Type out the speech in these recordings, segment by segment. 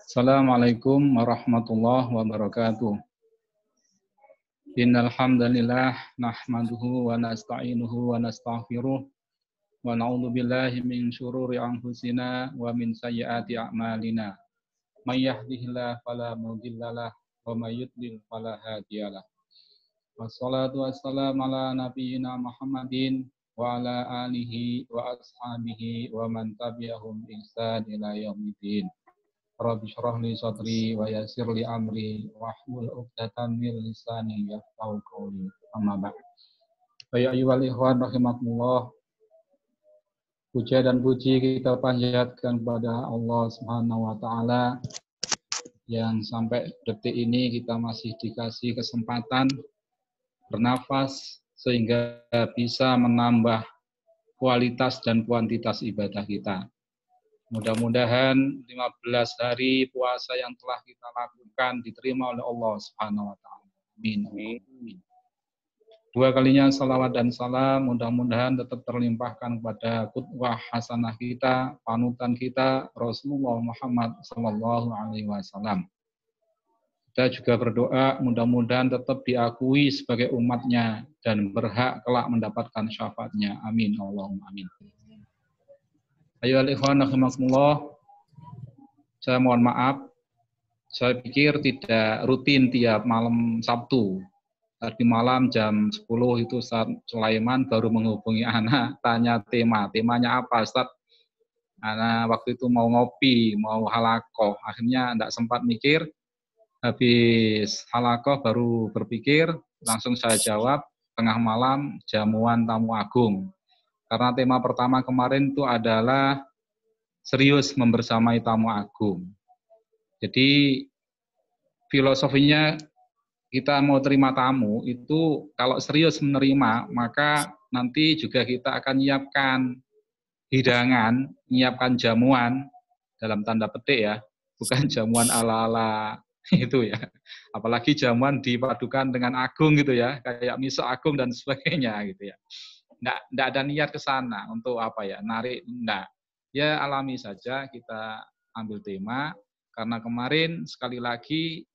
Assalamualaikum warahmatullahi wabarakatuh. Innal hamdalillah nahmaduhu wa nasta'inuhu wa nastaghfiruh wa na'udzu billahi min syururi anfusina wa min sayyiati a'malina. May yahdihillahu fala mudhillalah wa may yudlil fala hadiyalah. Wassalatu wassalamu ala nabiyyina Muhammadin wa ala alihi wa ashabihi wa man tabi'ahum bi ihsan ila yaumiddin. Rabbi shrah li sadri wa yassir li amri wahlul 'uqdatam min lisani yafqahu qawli. Amma ba'd. Ya ayyuhal ikhwan rahimakumullah. Puja dan puji kita panjatkan kepada Allah Subhanahu wa taala yang sampai detik ini kita masih dikasih kesempatan bernafas sehingga bisa menambah kualitas dan kuantitas ibadah kita. Mudah-mudahan 15 hari puasa yang telah kita lakukan diterima oleh Allah Subhanahu wa taala. Amin. Amin. Dua kalinya salawat dan salam mudah-mudahan tetap terlimpahkan kepada qudwah hasanah kita, panutan kita Rasulullah Muhammad sallallahu alaihi wasallam. Kita juga berdoa mudah-mudahan tetap diakui sebagai umatnya dan berhak kelak mendapatkan syafaatnya. Amin. Allahumma amin. Ayo ikhwan rahimakumullah, saya mohon maaf, saya pikir tidak rutin tiap malam Sabtu. Tadi malam jam 10 itu Ustaz Sulaiman baru menghubungi anak, tanya temanya apa Ustaz? Anak waktu itu mau ngopi, mau halakoh, akhirnya tidak sempat mikir, habis halakoh baru berpikir, langsung saya jawab, tengah malam jamuan tamu agung. Karena tema pertama kemarin itu adalah serius membersamai tamu agung. Jadi filosofinya kita mau terima tamu itu kalau serius menerima maka nanti juga kita akan menyiapkan hidangan, menyiapkan jamuan dalam tanda petik ya, bukan jamuan ala-ala itu ya. Apalagi jamuan dipadukan dengan agung gitu ya, kayak miso agung dan sebagainya gitu ya. Nggak ada niat ke sana untuk apa ya, narik, enggak. Ya alami saja kita ambil tema, karena kemarin sekali lagi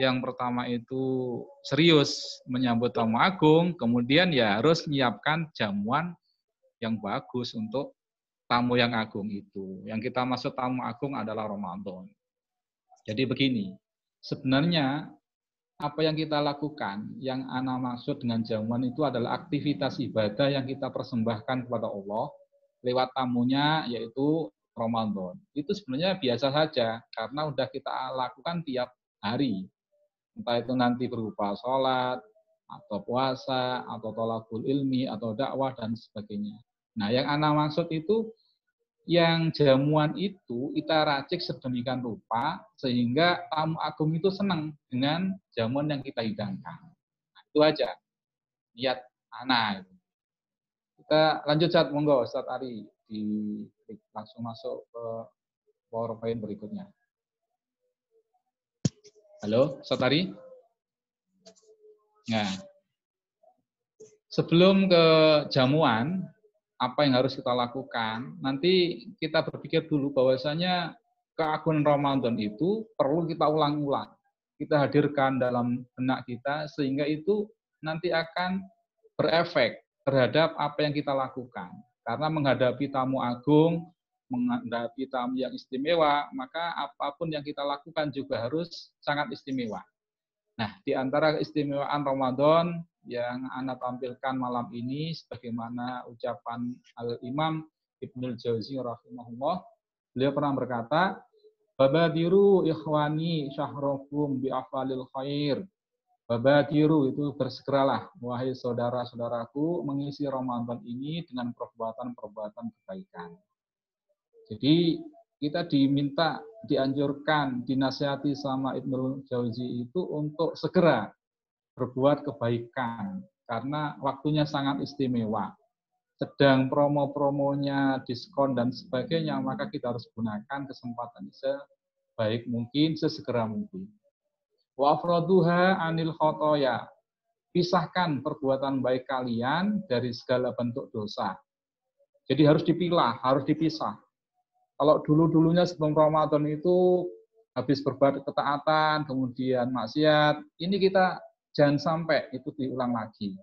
yang pertama itu serius menyambut tamu agung, kemudian ya harus menyiapkan jamuan yang bagus untuk tamu yang agung itu. Yang kita maksud tamu agung adalah Ramadan. Jadi begini, sebenarnya apa yang kita lakukan, yang ana maksud dengan jamuan itu adalah aktivitas ibadah yang kita persembahkan kepada Allah lewat tamunya, yaitu Ramadan. Itu sebenarnya biasa saja, karena udah kita lakukan tiap hari. Entah itu nanti berupa sholat, atau puasa, atau thalabul ilmi, atau dakwah, dan sebagainya. Nah, yang ana maksud itu, yang jamuan itu kita racik sedemikian rupa sehingga tamu agung itu senang dengan jamuan yang kita hidangkan. Nah, itu aja niat anak. Kita lanjut Ustaz, monggo Ustaz Ari langsung masuk ke PowerPoint berikutnya. Halo Ustaz Ari? Nah, sebelum ke jamuan, apa yang harus kita lakukan, nanti kita berpikir dulu bahwasanya keagungan Ramadan itu perlu kita ulang-ulang. Kita hadirkan dalam benak kita, sehingga itu nanti akan berefek terhadap apa yang kita lakukan. Karena menghadapi tamu agung, menghadapi tamu yang istimewa, maka apapun yang kita lakukan juga harus sangat istimewa. Nah, di antara keistimewaan Ramadan yang Anda tampilkan malam ini, sebagaimana ucapan Al-Imam Ibnul Jauzi rahimahullah, beliau pernah berkata, babadiru ikhwani syahrakum bi'afalil khair. Babadiru itu bersegeralah, wahai saudara-saudaraku, mengisi Ramadan ini dengan perbuatan-perbuatan kebaikan. Jadi kita diminta, dianjurkan, dinasihati sama Ibnul Jauzi itu untuk segera berbuat kebaikan, karena waktunya sangat istimewa. Sedang promo-promonya, diskon, dan sebagainya, maka kita harus gunakan kesempatan sebaik mungkin, sesegera mungkin. Wa afraduha anil khotoya. Pisahkan perbuatan baik kalian dari segala bentuk dosa. Jadi harus dipilah, harus dipisah. Kalau dulu-dulunya sebelum Ramadan itu habis berbuat ketaatan, kemudian maksiat, ini kita jangan sampai itu diulang lagi.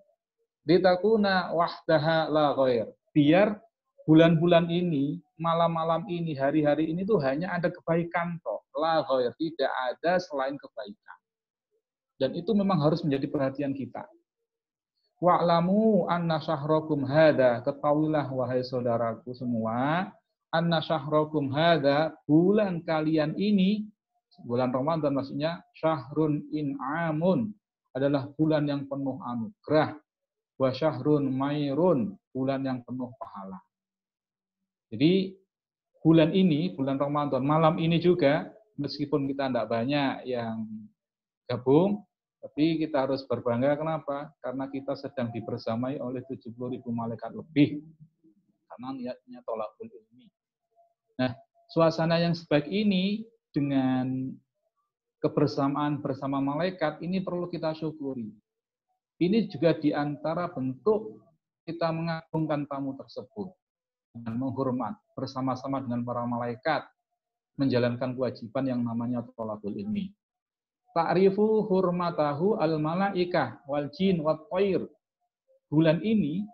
Litakuna wahdaha la ghair. Biar bulan-bulan ini, malam-malam ini, hari-hari ini tuh hanya ada kebaikan toh. La ghair, tidak ada selain kebaikan. Dan itu memang harus menjadi perhatian kita. Wa'lamu anna syahrakum hadha, ketahuilah wahai saudaraku semua, anna syahrakum hadha, bulan kalian ini, bulan Ramadan maksudnya, syahrun in'amun, adalah bulan yang penuh anugerah, wa syahrun mairun, bulan yang penuh pahala. Jadi bulan ini, bulan Ramadan, malam ini juga, meskipun kita tidak banyak yang gabung, tapi kita harus berbangga. Kenapa? Karena kita sedang dibersamai oleh 70.000 malaikat lebih. Karena niatnya tolakul ilmi. Nah, suasana yang sebaik ini dengan kebersamaan bersama malaikat, ini perlu kita syukuri. Ini juga diantara bentuk kita mengagungkan tamu tersebut. Dan menghormat bersama-sama dengan para malaikat, menjalankan kewajiban yang namanya tolakul ilmi. Ta'rifu hurmatahu al-malaikah wal jin wat thair. Bulan ini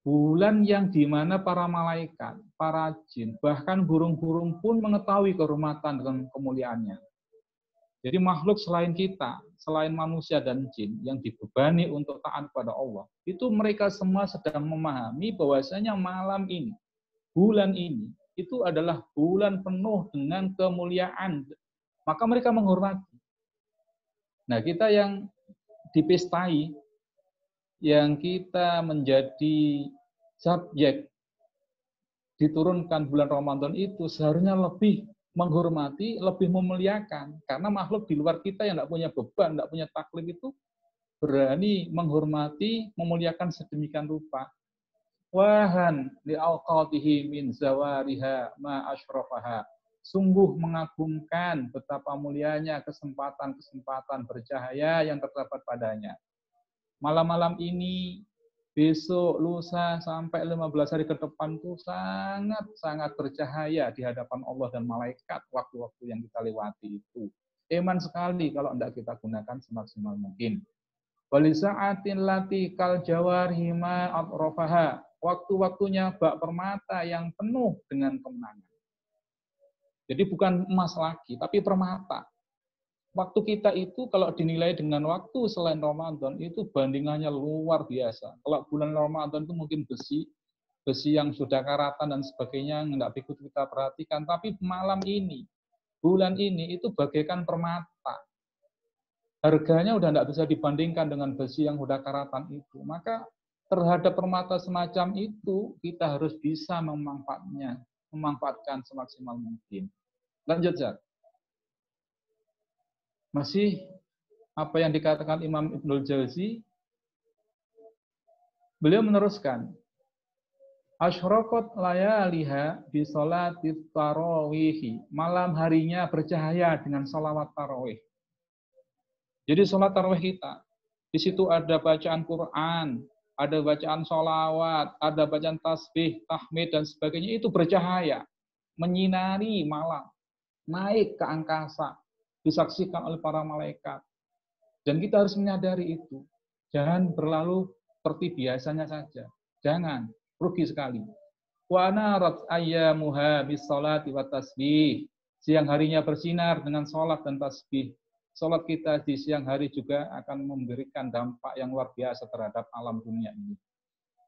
bulan yang dimana para malaikat, para jin, bahkan burung-burung pun mengetahui kehormatan dan kemuliaannya. Jadi makhluk selain kita, selain manusia dan jin yang dibebani untuk taat pada Allah, itu mereka semua sedang memahami bahwasanya malam ini, bulan ini, itu adalah bulan penuh dengan kemuliaan. Maka mereka menghormati. Nah, kita yang dipestai, yang kita menjadi subjek diturunkan bulan Ramadan itu seharusnya lebih menghormati, lebih memuliakan. Karena makhluk di luar kita yang tidak punya beban, tidak punya taklif itu berani menghormati, memuliakan sedemikian rupa. Wahan li'alqatihi min zawariha ma asyrafaha. Sungguh mengagumkan betapa mulianya kesempatan-kesempatan bercahaya yang terdapat padanya. Malam-malam ini, besok, lusa, sampai 15 hari ke depan itu sangat-sangat bercahaya di hadapan Allah dan malaikat waktu-waktu yang kita lewati itu. Eman sekali kalau tidak kita gunakan semaksimal mungkin. Walisa'atin lati kal jawarhima atrofaha. Waktu-waktunya bak permata yang penuh dengan kemenangan. Jadi bukan emas lagi, tapi permata. Waktu kita itu kalau dinilai dengan waktu selain Ramadan, itu bandingannya luar biasa. Kalau bulan Ramadan itu mungkin besi yang sudah karatan dan sebagainya, nggak ikut kita perhatikan. Tapi malam ini, bulan ini itu bagaikan permata. Harganya udah nggak bisa dibandingkan dengan besi yang sudah karatan itu. Maka terhadap permata semacam itu, kita harus bisa memanfaatkan semaksimal mungkin. Lanjut, Zat. Masih apa yang dikatakan Imam Ibnul Jauzi, beliau meneruskan, asyraqat layaliha bi sholatit tarawih. Malam harinya bercahaya dengan salawat tarawih. Jadi salat tarawih kita, di situ ada bacaan Quran, ada bacaan sholawat, ada bacaan tasbih, tahmid dan sebagainya, itu bercahaya, menyinari malam, naik ke angkasa, disaksikan oleh para malaikat. Dan kita harus menyadari itu. Jangan berlalu seperti biasanya saja. Jangan, rugi sekali. Wa narat ayyamuha bis salati wa tasbih. Siang harinya bersinar dengan salat dan tasbih. Salat kita di siang hari juga akan memberikan dampak yang luar biasa terhadap alam dunia ini.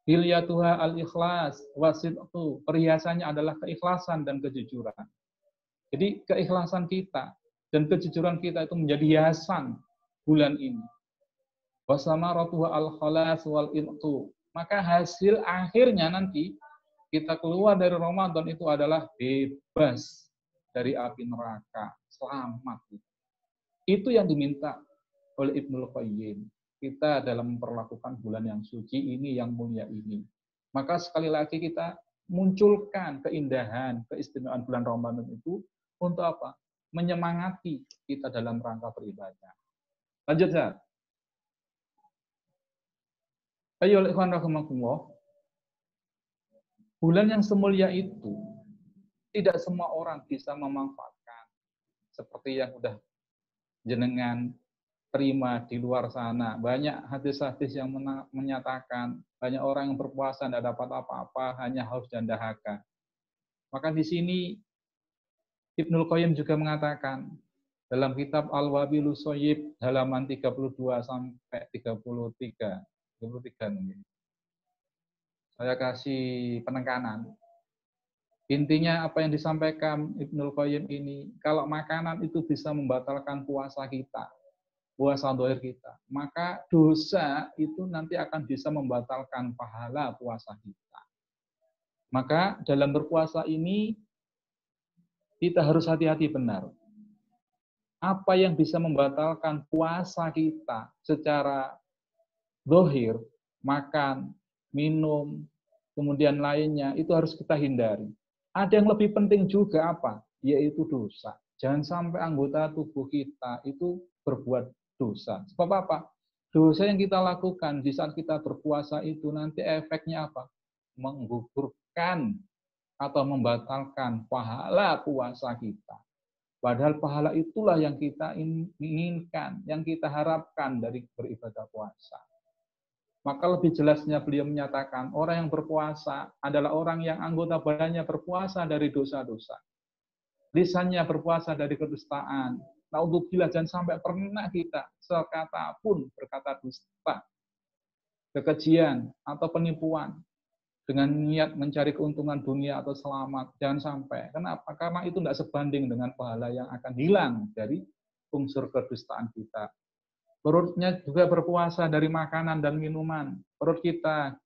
Hilyatuha al-ikhlas wasidqu. Perhiasannya adalah keikhlasan dan kejujuran. Jadi keikhlasan kita dan kejujuran kita itu menjadi hiasan bulan ini. Wasamaratuha al-khalas wal ilqu. Maka hasil akhirnya nanti kita keluar dari Ramadan itu adalah bebas dari api neraka, selamat. Itu yang diminta oleh Ibnul Qayyim. Kita dalam memperlakukan bulan yang suci ini, yang mulia ini. Maka sekali lagi kita munculkan keindahan, keistimewaan bulan Ramadan itu untuk apa? Menyemangati kita dalam rangka beribadah. Lanjut, Zat. Ayo, ikhwan rahimakumullah. Bulan yang semulia itu, Tidak semua orang bisa memanfaatkan seperti yang udah jenengan terima di luar sana. Banyak hadis-hadis yang menyatakan banyak orang yang berpuasa tidak dapat apa-apa, hanya haus dan dahaga. Maka di sini Ibnul Qayyim juga mengatakan dalam kitab Al-Wabilus Shayyib halaman 32 sampai 33. 33 mungkin. Saya kasih penekanan. Intinya apa yang disampaikan Ibnul Qayyim ini, kalau makanan itu bisa membatalkan puasa kita, puasa dohir kita, maka dosa itu nanti akan bisa membatalkan pahala puasa kita. Maka dalam berpuasa ini, kita harus hati-hati benar. Apa yang bisa membatalkan puasa kita secara dohir, makan, minum, kemudian lainnya, itu harus kita hindari. Ada yang lebih penting juga apa? Yaitu dosa. Jangan sampai anggota tubuh kita itu berbuat dosa. Sebab apa? Dosa yang kita lakukan di saat kita berpuasa itu nanti efeknya apa? Menggugurkan atau membatalkan pahala puasa kita. Padahal pahala itulah yang kita inginkan, yang kita harapkan dari beribadah puasa. Maka lebih jelasnya beliau menyatakan, orang yang berpuasa adalah orang yang anggota badannya berpuasa dari dosa-dosa. Lisannya berpuasa dari kedustaan. Naudzubillah, jangan sampai pernah kita sekata pun berkata dusta, kekejian, atau penipuan dengan niat mencari keuntungan dunia atau selamat. Jangan sampai. Kenapa? Karena itu tidak sebanding dengan pahala yang akan hilang dari unsur kedustaan kita. Perutnya juga berpuasa dari makanan dan minuman. Perut kita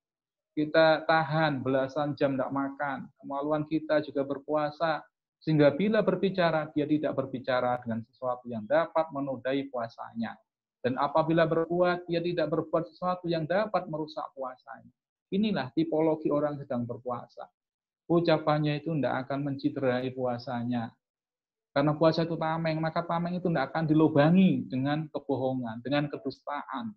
tahan belasan jam tidak makan. Kemaluan kita juga berpuasa, sehingga bila berbicara, dia tidak berbicara dengan sesuatu yang dapat menodai puasanya. Dan apabila berbuat, dia tidak berbuat sesuatu yang dapat merusak puasanya. Inilah tipologi orang sedang berpuasa. Ucapannya itu tidak akan menciderai puasanya. Karena puasa itu tameng, maka tameng itu tidak akan dilubangi dengan kebohongan, dengan kedustaan.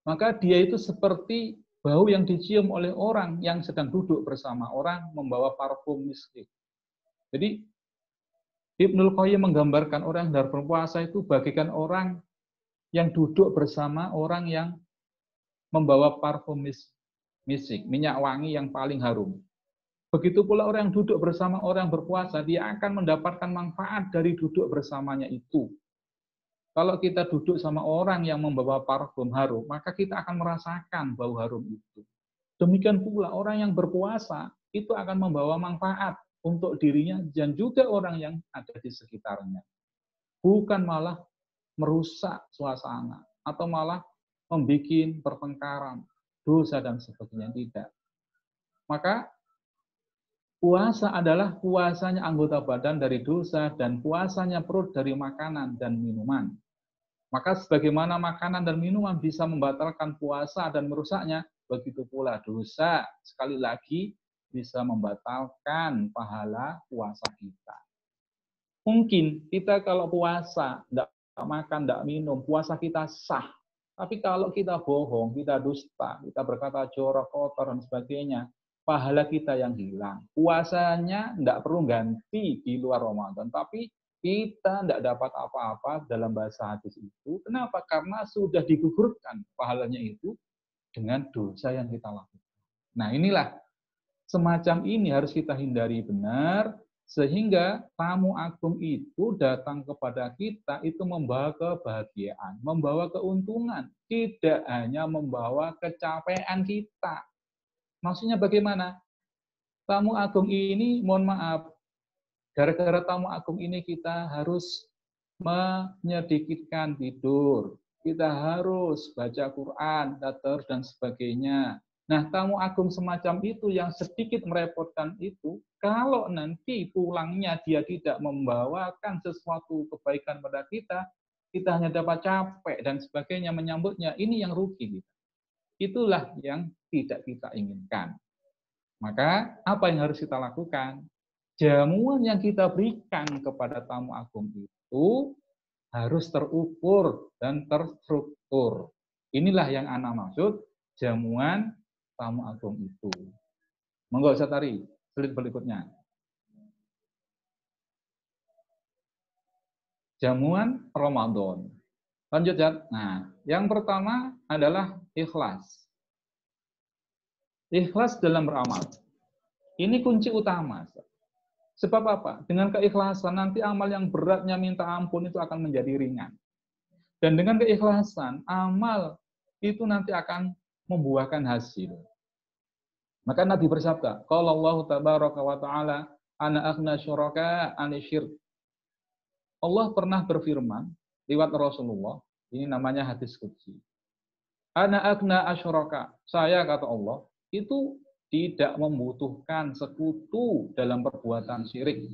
Maka dia itu seperti bau yang dicium oleh orang yang sedang duduk bersama orang membawa parfum misk. Jadi Ibnul Qayyim menggambarkan orang yang berpuasa itu bagaikan orang yang duduk bersama orang yang membawa parfum misk, minyak wangi yang paling harum. Begitu pula orang yang duduk bersama orang berpuasa, dia akan mendapatkan manfaat dari duduk bersamanya itu. Kalau kita duduk sama orang yang membawa parfum harum, maka kita akan merasakan bau harum itu. Demikian pula orang yang berpuasa, itu akan membawa manfaat untuk dirinya dan juga orang yang ada di sekitarnya. Bukan malah merusak suasana, atau malah membuat pertengkaran, dosa dan sebagainya, tidak. Maka puasa adalah puasanya anggota badan dari dosa dan puasanya perut dari makanan dan minuman. Maka sebagaimana makanan dan minuman bisa membatalkan puasa dan merusaknya, begitu pula dosa sekali lagi bisa membatalkan pahala puasa kita. Mungkin kita kalau puasa, tidak makan, tidak minum, puasa kita sah. Tapi kalau kita bohong, kita dusta, kita berkata jorok, kotor, dan sebagainya, pahala kita yang hilang. Puasanya tidak perlu ganti di luar Ramadan, tapi kita tidak dapat apa-apa dalam bahasa hadis itu. Kenapa? Karena sudah digugurkan pahalanya itu dengan dosa yang kita lakukan. Nah, inilah semacam ini harus kita hindari benar, sehingga tamu agung itu datang kepada kita itu membawa kebahagiaan, membawa keuntungan, tidak hanya membawa kecapean kita. Maksudnya bagaimana? Tamu agung ini, mohon maaf, gara-gara tamu agung ini kita harus menyedikitkan tidur, kita harus baca Quran, dan sebagainya. Nah, tamu agung semacam itu yang sedikit merepotkan itu, kalau nanti pulangnya dia tidak membawakan sesuatu kebaikan pada kita hanya dapat capek dan sebagainya menyambutnya, ini yang rugi kita. Itulah yang tidak kita inginkan. Maka apa yang harus kita lakukan? Jamuan yang kita berikan kepada tamu agung itu harus terukur dan terstruktur. Inilah yang ana maksud jamuan tamu agung itu. Monggo Ustaz Tari, slide berikutnya. jamuan Ramadan. Lanjut ya. Nah, yang pertama adalah ikhlas. Ikhlas dalam beramal. Ini kunci utama. Sebab apa? Dengan keikhlasan nanti amal yang beratnya minta ampun itu akan menjadi ringan. Dan dengan keikhlasan, amal itu nanti akan membuahkan hasil. Maka Nabi bersabda, qala Allah tabaraka wa ta'ala, ana aghna syuraka ani syirk. Allah pernah berfirman lewat Rasulullah, ini namanya hadis qudsi. Ana aghna asyuraka. Saya kata Allah, itu tidak membutuhkan sekutu dalam perbuatan syirik.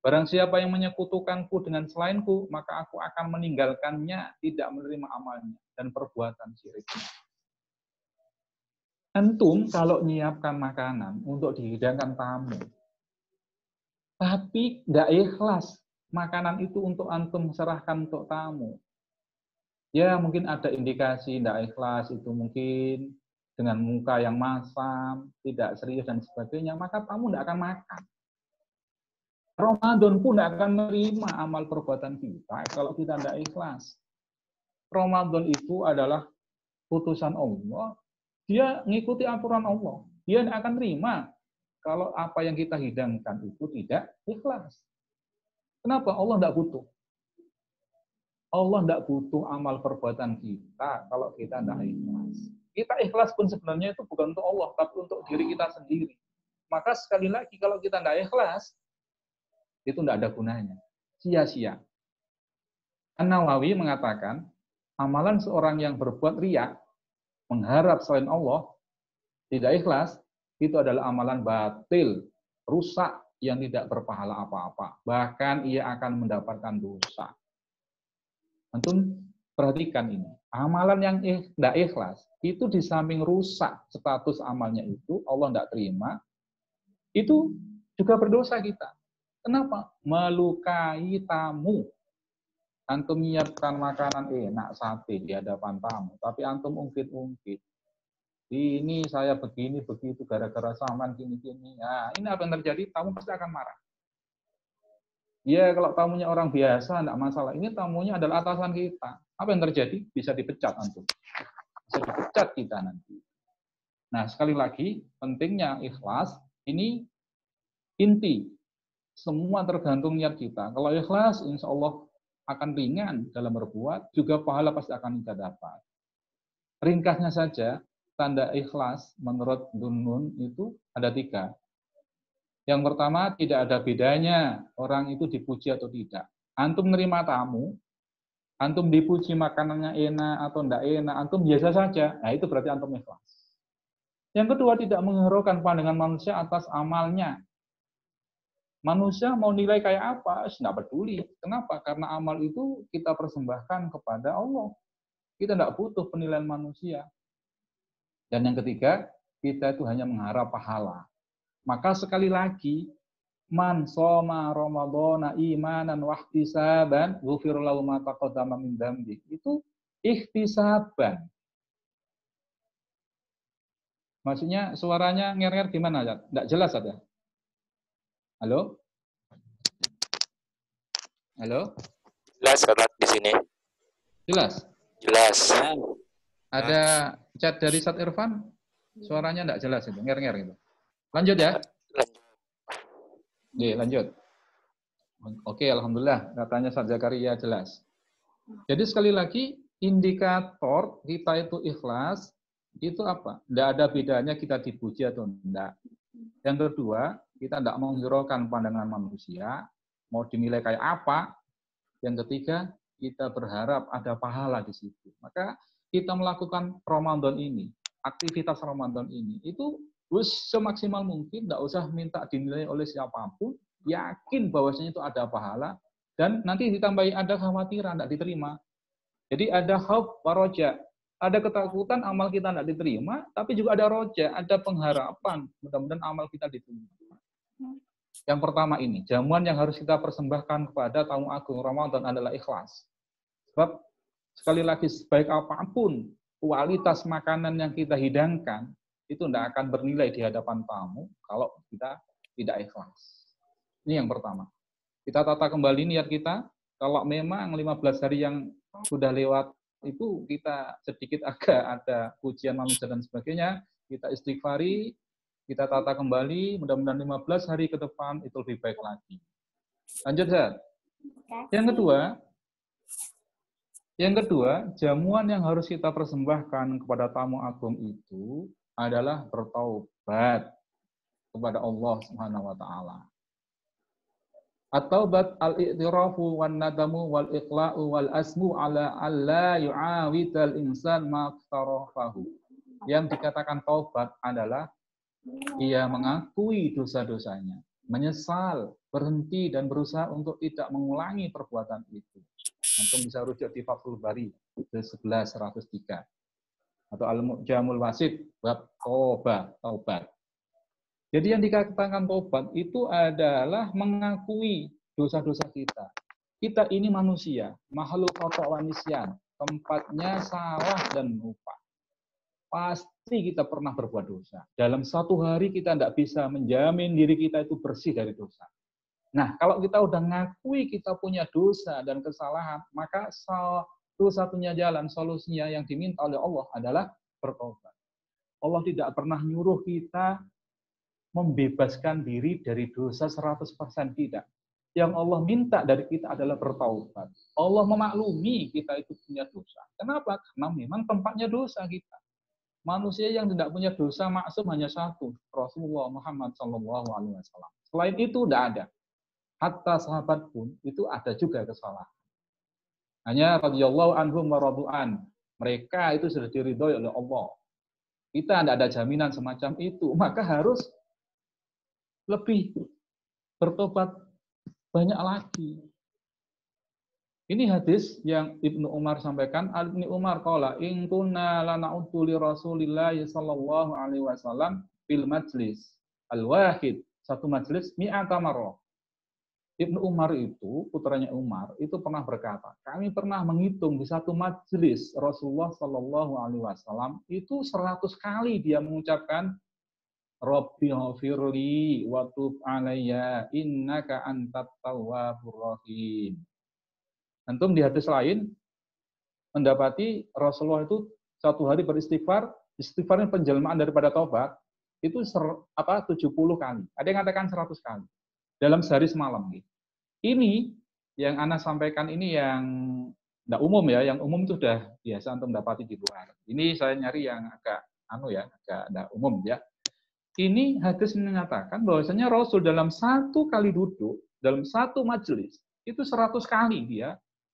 Barang siapa yang menyekutukanku dengan selainku, maka aku akan meninggalkannya, tidak menerima amalnya dan perbuatan syiriknya. Antum kalau menyiapkan makanan untuk dihidangkan tamu, tapi tidak ikhlas makanan itu untuk antum serahkan untuk tamu. Ya mungkin ada indikasi tidak ikhlas itu mungkin dengan muka yang masam, tidak serius dan sebagainya, maka tamu tidak akan makan. Ramadan pun tidak akan menerima amal perbuatan kita kalau kita tidak ikhlas. Ramadan itu adalah putusan Allah. Dia mengikuti aturan Allah. Dia tidak akan terima kalau apa yang kita hidangkan itu tidak ikhlas. Kenapa? Allah tidak butuh. Allah tidak butuh amal perbuatan kita kalau kita tidak ikhlas. Kita ikhlas pun sebenarnya itu bukan untuk Allah, tapi untuk diri kita sendiri. Maka sekali lagi kalau kita tidak ikhlas, itu tidak ada gunanya. Sia-sia. An-Nawawi mengatakan, amalan seorang yang berbuat riya, mengharap selain Allah, tidak ikhlas, itu adalah amalan batil, rusak, yang tidak berpahala apa-apa. Bahkan ia akan mendapatkan dosa. Antum perhatikan ini. Amalan yang tidak ikhlas, itu di samping rusak status amalnya itu, Allah tidak terima, itu juga berdosa kita. Kenapa? Melukai tamu. Antum menyiapkan makanan enak, sate di hadapan tamu, tapi antum ungkit-ungkit. Ini saya begini, begitu, gara-gara saman, gini-gini. Nah, ini apa yang terjadi? Tamu pasti akan marah. Ya, kalau tamunya orang biasa, tidak masalah. Ini tamunya adalah atasan kita. Apa yang terjadi? Bisa dipecat antum. Bisa dipecat kita nanti. Nah, sekali lagi, pentingnya ikhlas, ini inti. Semua tergantung niat kita. Kalau ikhlas, insya Allah akan ringan dalam berbuat, juga pahala pasti akan kita dapat. Ringkasnya saja, tanda ikhlas menurut Dunnun itu ada 3. Yang pertama, tidak ada bedanya orang itu dipuji atau tidak. Antum menerima tamu, antum dipuji makanannya enak atau tidak enak, antum biasa saja, nah itu berarti antum ikhlas. Yang kedua, tidak menghiraukan pandangan manusia atas amalnya. Manusia mau nilai kayak apa, tidak peduli. Kenapa? Karena amal itu kita persembahkan kepada Allah. Kita tidak butuh penilaian manusia. Dan yang ketiga, kita itu hanya mengharap pahala. Maka sekali lagi, man shoma ramadhana imanan wa ihtisaban ghufira lahu ma taqaddama min dzambi. Itu ihtisaban. Maksudnya suaranya nger-nger gimana ya? Tidak jelas ada. Halo? Halo? Jelas Ustaz di sini. Jelas? Jelas. Ada chat dari Ustaz Irfan? Suaranya tidak jelas itu, nger-nger gitu. Lanjut ya? Oke, lanjut. Oke, alhamdulillah katanya Ustaz Zakaria jelas. Jadi sekali lagi indikator kita itu ikhlas itu apa? Tidak ada bedanya kita dipuji atau tidak. Yang kedua, kita tidak menghiraukan pandangan manusia, mau dinilai kayak apa. Yang ketiga, kita berharap ada pahala di situ. Maka kita melakukan Ramadan ini, aktivitas Ramadan ini, itu semaksimal mungkin, tidak usah minta dinilai oleh siapapun, yakin bahwasanya itu ada pahala, dan nanti ditambahi ada khawatiran, tidak diterima. Jadi ada khauf wa roja, ada ketakutan amal kita tidak diterima, tapi juga ada roja, ada pengharapan, mudah-mudahan amal kita diterima. Yang pertama ini, jamuan yang harus kita persembahkan kepada tamu agung Ramadan adalah ikhlas. Sebab sekali lagi sebaik apapun kualitas makanan yang kita hidangkan, itu tidak akan bernilai di hadapan tamu kalau kita tidak ikhlas. Ini yang pertama. Kita tata kembali niat kita, Kalau memang 15 hari yang sudah lewat itu kita sedikit agak ada pujian manusia dan sebagainya, kita istighfari, kita tata kembali, mudah-mudahan 15 hari ke depan itu lebih baik lagi. Lanjut, Zat. Yang kedua, jamuan yang harus kita persembahkan kepada tamu agung itu adalah bertaubat kepada Allah Subhanahu wa taala. At-taubat al-i'tirafu wan nadamu wal iqla'u wal asmu ala alla yu'awidal insan ma qtarafahu. Yang dikatakan taubat adalah ia mengakui dosa-dosanya, menyesal, berhenti dan berusaha untuk tidak mengulangi perbuatan itu. Antum bisa rujuk di Fathul Bari 11-103 atau Al-Mu'jamul Wasit bab taubat. Jadi yang dikatakan taubat itu adalah mengakui dosa-dosa kita. Kita ini manusia, makhluk khata' wa nisyan, tempatnya salah dan lupa. Pasti kita pernah berbuat dosa. Dalam satu hari kita tidak bisa menjamin diri kita itu bersih dari dosa. Nah, kalau kita udah ngakui kita punya dosa dan kesalahan, maka satu-satunya jalan, solusinya yang diminta oleh Allah adalah bertobat. Allah tidak pernah nyuruh kita membebaskan diri dari dosa 100% tidak. Yang Allah minta dari kita adalah bertaubat. Allah memaklumi kita itu punya dosa. Kenapa? Karena memang tempatnya dosa kita. Manusia yang tidak punya dosa maksum hanya satu, Rasulullah Muhammad SAW. Selain itu tidak ada. Hatta sahabat pun itu ada juga kesalahan. Hanya radhiyallahu anhum wa radu'an. Mereka itu sudah diridhoi oleh Allah. Kita tidak ada jaminan semacam itu, maka harus lebih bertobat banyak lagi. Ini hadis yang Ibnu Umar sampaikan. Ibnu Umar qala in kunna lana'uddu li Rasulillah sallallahu alaihi wasallam fil majlis al-wahid, satu majlis mi'ata marrah. Ibnu Umar itu, putranya Umar, itu pernah berkata, kami pernah menghitung di satu majelis Rasulullah Shallallahu Alaihi Wasallam itu 100 kali dia mengucapkan Rabbi ghafirli wa tub alayya innaka antat tawwabur rahim. Antum di hadis lain mendapati Rasulullah itu satu hari beristighfar, istighfarnya penjelmaan daripada taubat itu 70 kali. Ada yang mengatakan 100 kali. Dalam sehari semalam. Ini yang Ana sampaikan ini yang tidak umum ya, yang umum itu sudah biasa untuk mendapati di luar. Ini saya nyari yang agak agak tidak umum ya. Ini hadis menyatakan bahwasanya Rasul dalam satu kali duduk, dalam satu majelis, itu 100 kali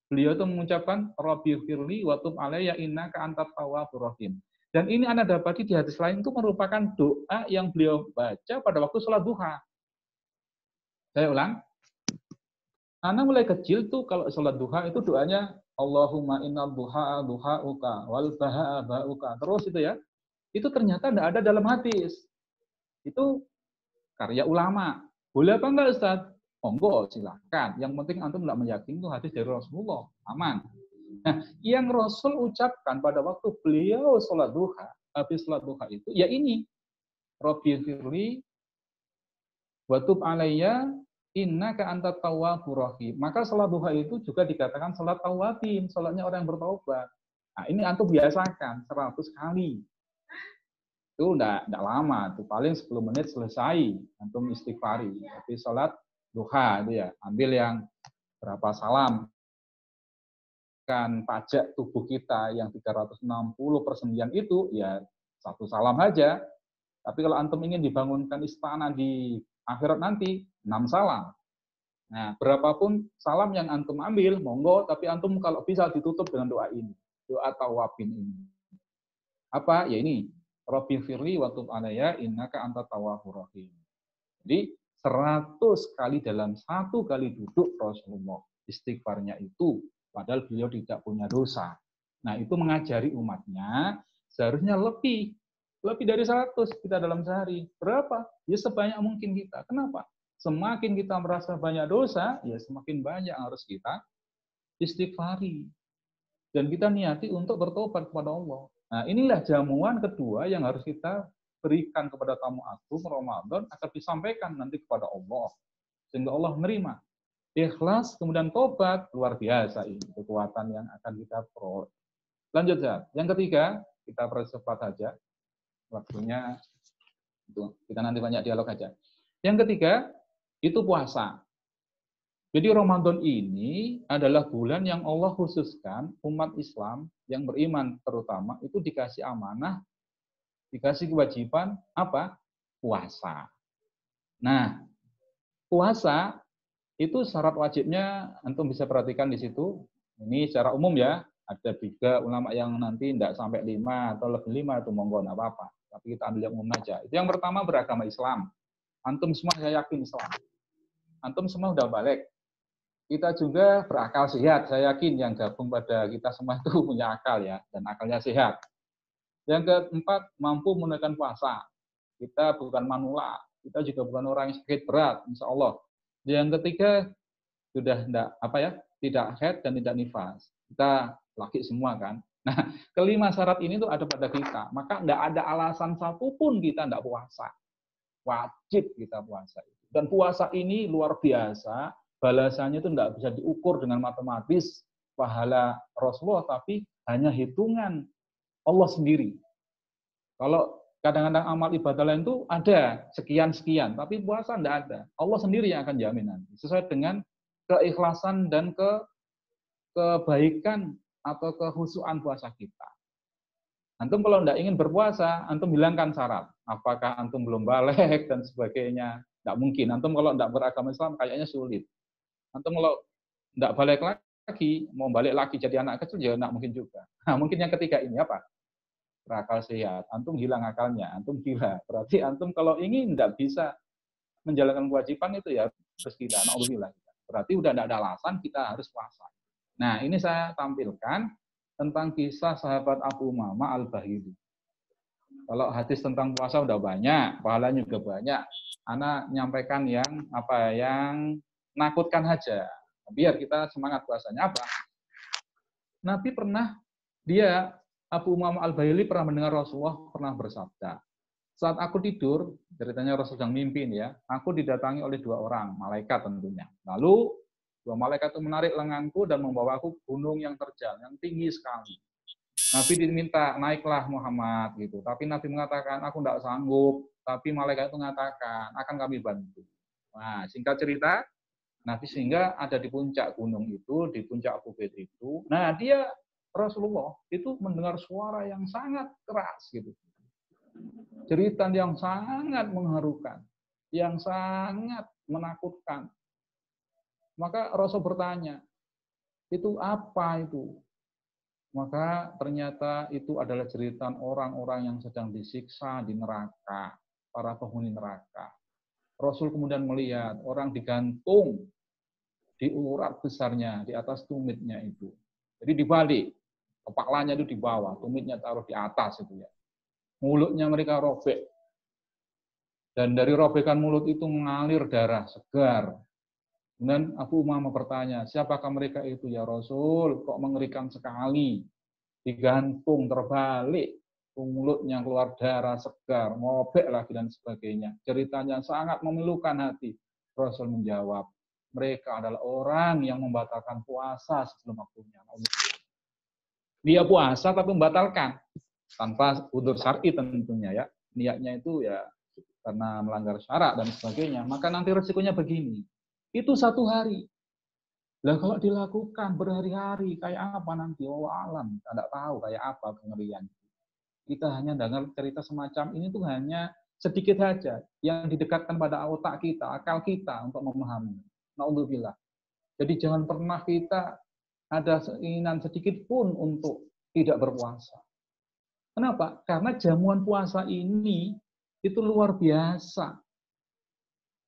beliau itu mengucapkan Rabbi firli wa tub alayya innaka antat tawwabur rahim. Dan ini Anda dapati di hadis lain itu merupakan doa yang beliau baca pada waktu sholat duha. Saya ulang. Anak mulai kecil tuh kalau sholat duha itu doanya Allahumma innal duha duhauka wal bahaa bauka. Terus itu ya. Itu ternyata tidak ada dalam hadis. Itu karya ulama. Boleh apa enggak Ustaz? Monggo silakan. Yang penting antum tidak meyakini itu hadis dari Rasulullah. Aman. Nah, yang Rasul ucapkan pada waktu beliau sholat duha, habis sholat duha itu ya ini. Rabbi firli wa tub alayya innaka antat tawwabur rahim. Maka salat duha itu juga dikatakan salat tawabin, salatnya orang yang bertaubat. Nah, ini antum biasakan 100 kali. Itu enggak lama, itu paling 10 menit selesai antum istighfari. Tapi salat duha itu ya, ambil yang berapa salam kan pajak tubuh kita yang 360/9 itu ya satu salam aja. Tapi kalau antum ingin dibangunkan istana di akhirat nanti, 6 salam. Nah, berapapun salam yang antum ambil, monggo, tapi antum kalau bisa ditutup dengan doa ini. Doa tawabin ini. Apa? Ya ini. Rabbi firli wa tub alayya innaka antat tawwabur rahim. Jadi, 100 kali dalam satu kali duduk Rasulullah. Istighfarnya itu, padahal beliau tidak punya dosa. Nah, itu mengajari umatnya, seharusnya lebih dari 100 kita dalam sehari. Berapa? Ya sebanyak mungkin kita. Kenapa? Semakin kita merasa banyak dosa, ya semakin banyak harus kita istighfari. Dan kita niati untuk bertobat kepada Allah. Nah, inilah jamuan kedua yang harus kita berikan kepada tamu agung Ramadan agar disampaikan nanti kepada Allah. Sehingga Allah menerima. ikhlas, kemudian tobat, luar biasa ini kekuatan yang akan kita peroleh. Lanjut ya. Yang ketiga, kita percepat saja waktunya, itu kita nanti banyak dialog aja. Yang ketiga itu puasa. Jadi Ramadan ini adalah bulan yang Allah khususkan umat Islam yang beriman terutama itu dikasih amanah, dikasih kewajiban apa? Puasa. Nah, puasa itu syarat wajibnya antum bisa perhatikan di situ. Ini secara umum ya, ada 3 ulama yang nanti tidak sampai 5 atau lebih 5 itu monggo enggak apa-apa. Tapi kita ambil yang umum aja. Itu yang pertama beragama Islam. Antum semua saya yakin Islam. Antum semua udah balik. Kita juga berakal sehat. Saya yakin yang gabung pada kita semua itu punya akal ya, dan akalnya sehat. Yang keempat, mampu menunaikan puasa. Kita bukan manula, kita juga bukan orang yang sakit berat, insya Allah. Yang ketiga, sudah tidak haid dan tidak nifas. Kita laki semua kan. Nah, kelima syarat ini tuh ada pada kita. Maka tidak ada alasan satupun kita tidak puasa. Wajib kita puasa. Dan puasa ini luar biasa. Balasannya itu tidak bisa diukur dengan matematis pahala Rasulullah, tapi hanya hitungan Allah sendiri. Kalau kadang-kadang amal ibadah lain itu ada sekian-sekian, tapi puasa tidak ada. Allah sendiri yang akan jamin nanti. Sesuai dengan keikhlasan dan kebaikan atau kehusuan puasa kita. Antum kalau tidak ingin berpuasa, antum hilangkan syarat. Apakah antum belum balik dan sebagainya. Tidak mungkin. Antum kalau tidak beragama Islam kayaknya sulit. Antum kalau tidak balik lagi, mau balik lagi jadi anak kecil, ya tidak mungkin juga. Nah, mungkin yang ketiga ini apa? Berakal sehat. Antum hilang akalnya, antum gila. Berarti antum kalau ingin tidak bisa menjalankan kewajiban itu ya harus gila. Na'udzubillah. Berarti udah tidak ada alasan kita harus puasa. Nah, ini saya tampilkan tentang kisah sahabat Abu Umamah Al-Bahili. Kalau hadis tentang puasa udah banyak, pahalanya juga banyak. Ana nyampaikan yang nakutkan aja. Biar kita semangat puasanya apa? Nabi pernah Abu Umamah Al-Bahili pernah mendengar Rasulullah pernah bersabda, saat aku tidur, ceritanya Rasul sedang mimpi ya, aku didatangi oleh 2 orang, malaikat tentunya. Lalu 2 malaikat itu menarik lenganku dan membawaku gunung yang terjal, yang tinggi sekali. Nabi diminta, naiklah Muhammad gitu. Tapi Nabi mengatakan, aku tidak sanggup. Tapi malaikat itu mengatakan, akan kami bantu. Nah, singkat cerita, Nabi sehingga ada di puncak gunung itu, di puncak bukit itu. Nah, Rasulullah itu mendengar suara yang sangat keras gitu. Jeritan yang sangat mengharukan, yang sangat menakutkan. Maka Rasul bertanya, itu apa itu? Maka ternyata itu adalah jeritan orang-orang yang sedang disiksa di neraka, para penghuni neraka. Rasul kemudian melihat orang digantung di urat besarnya, di atas tumitnya itu. Jadi dibalik, kepalanya itu di bawah, tumitnya taruh di atas itu ya. Mulutnya mereka robek. Dan dari robekan mulut itu mengalir darah segar. Kemudian Abu Umamah bertanya, siapakah mereka itu ya Rasul? Kok mengerikan sekali. Digantung, terbalik. Mulutnya keluar darah segar, ngobek lagi dan sebagainya. Ceritanya sangat memilukan hati. Rasul menjawab, mereka adalah orang yang membatalkan puasa sebelum waktunya. Dia puasa tapi membatalkan. Tanpa udzur syar'i tentunya ya. Niatnya itu ya karena melanggar syarat dan sebagainya. Maka nanti resikonya begini. Itu 1 hari. Lah kalau dilakukan berhari-hari kayak apa nanti? Oh alam, tidak tahu kayak apa pengerian. Kita hanya dengar cerita semacam ini tuh hanya sedikit saja yang didekatkan pada otak kita, akal kita untuk memahami. Na'udzubillah. Jadi jangan pernah kita ada keinginan sedikit pun untuk tidak berpuasa. Kenapa? Karena jamuan puasa ini itu luar biasa.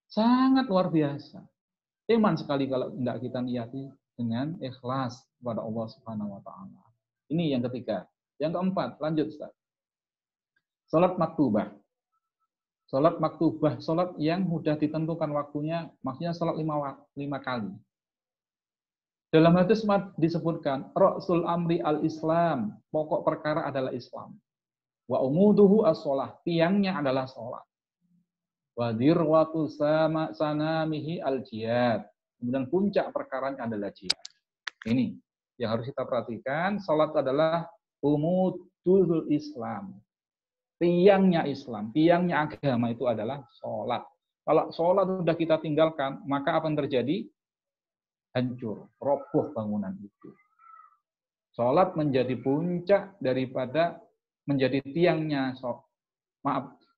Sangat luar biasa. Iman sekali kalau tidak kita niati dengan ikhlas kepada Allah Subhanahu wa taala. Ini yang ketiga. Yang keempat, lanjut Ustaz. Salat maktubah. Salat maktubah, salat yang sudah ditentukan waktunya, maksudnya salat 5 kali. Dalam hadis disebutkan, Ra'sul amri al-Islam, pokok perkara adalah Islam. Wa umuduhu as-shalah, tiangnya adalah salat. Wa dirwatu sanamihi al-jihad. Kemudian puncak perkaranya adalah jihad. Ini yang harus kita perhatikan. Salat adalah umudul Islam. Tiangnya Islam, tiangnya agama itu adalah salat. Kalau salat sudah kita tinggalkan, maka apa yang terjadi? Hancur, roboh bangunan itu. Salat menjadi puncak daripada menjadi tiangnya,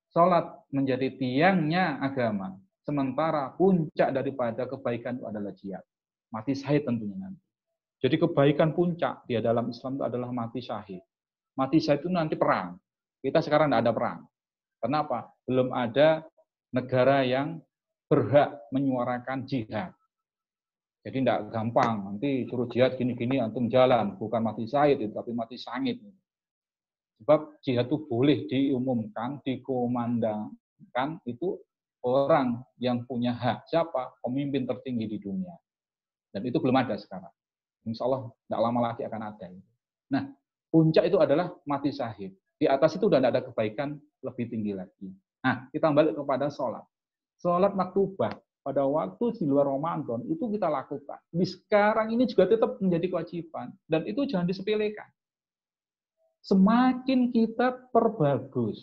salat menjadi tiangnya agama. Sementara puncak daripada kebaikan itu adalah jihad. Mati syahid tentunya nanti. Jadi kebaikan puncak di dalam Islam itu adalah mati syahid. Mati syahid itu nanti perang. Kita sekarang tidak ada perang. Kenapa? Belum ada negara yang berhak menyuarakan jihad. Jadi tidak gampang. Nanti suruh jihad gini-gini antum jalan. Bukan mati syahid itu, tapi mati sangit. Sebab jihad itu boleh diumumkan, dikumandangkan itu orang yang punya hak. Siapa? Pemimpin tertinggi di dunia. Dan itu belum ada sekarang. Insya Allah tidak lama lagi akan ada. Nah, puncak itu adalah mati syahid. Di atas itu sudah tidak ada kebaikan lebih tinggi lagi. Nah, kita balik kepada sholat. Sholat maktubah pada waktu di luar Ramadan itu kita lakukan. Di sekarang ini juga tetap menjadi kewajiban. Dan itu jangan disepelekan. Semakin kita perbagus.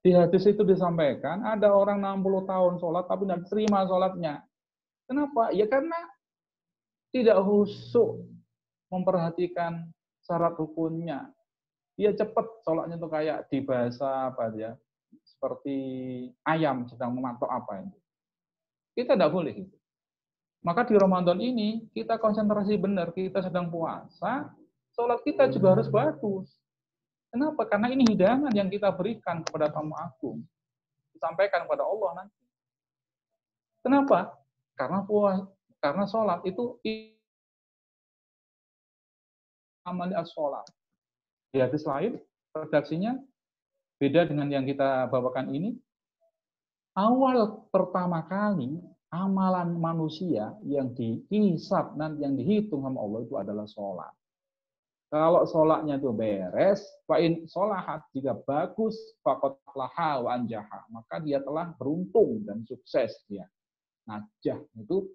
Di hadis itu disampaikan, ada orang 60 tahun sholat tapi tidak terima sholatnya. Kenapa? Ya karena tidak khusyuk memperhatikan syarat rukunnya. Dia cepat sholatnya itu kayak di bahasa apa ya, seperti ayam sedang mematok apa itu. Kita tidak boleh itu. Maka di Ramadan ini kita konsentrasi benar, kita sedang puasa, sholat kita juga harus bagus. Kenapa? Karena ini hidangan yang kita berikan kepada tamu agung. Disampaikan kepada Allah nanti. Kenapa? Karena sholat itu amali as-sholat. Di hadis lain, redaksinya beda dengan yang kita bawakan ini. Awal pertama kali amalan manusia yang dihisab dan yang dihitung sama Allah itu adalah sholat. Kalau sholatnya itu beres, fa'in sholahat, jika bagus, faqad laha wa anjaha, maka dia telah beruntung dan sukses dia. Najah itu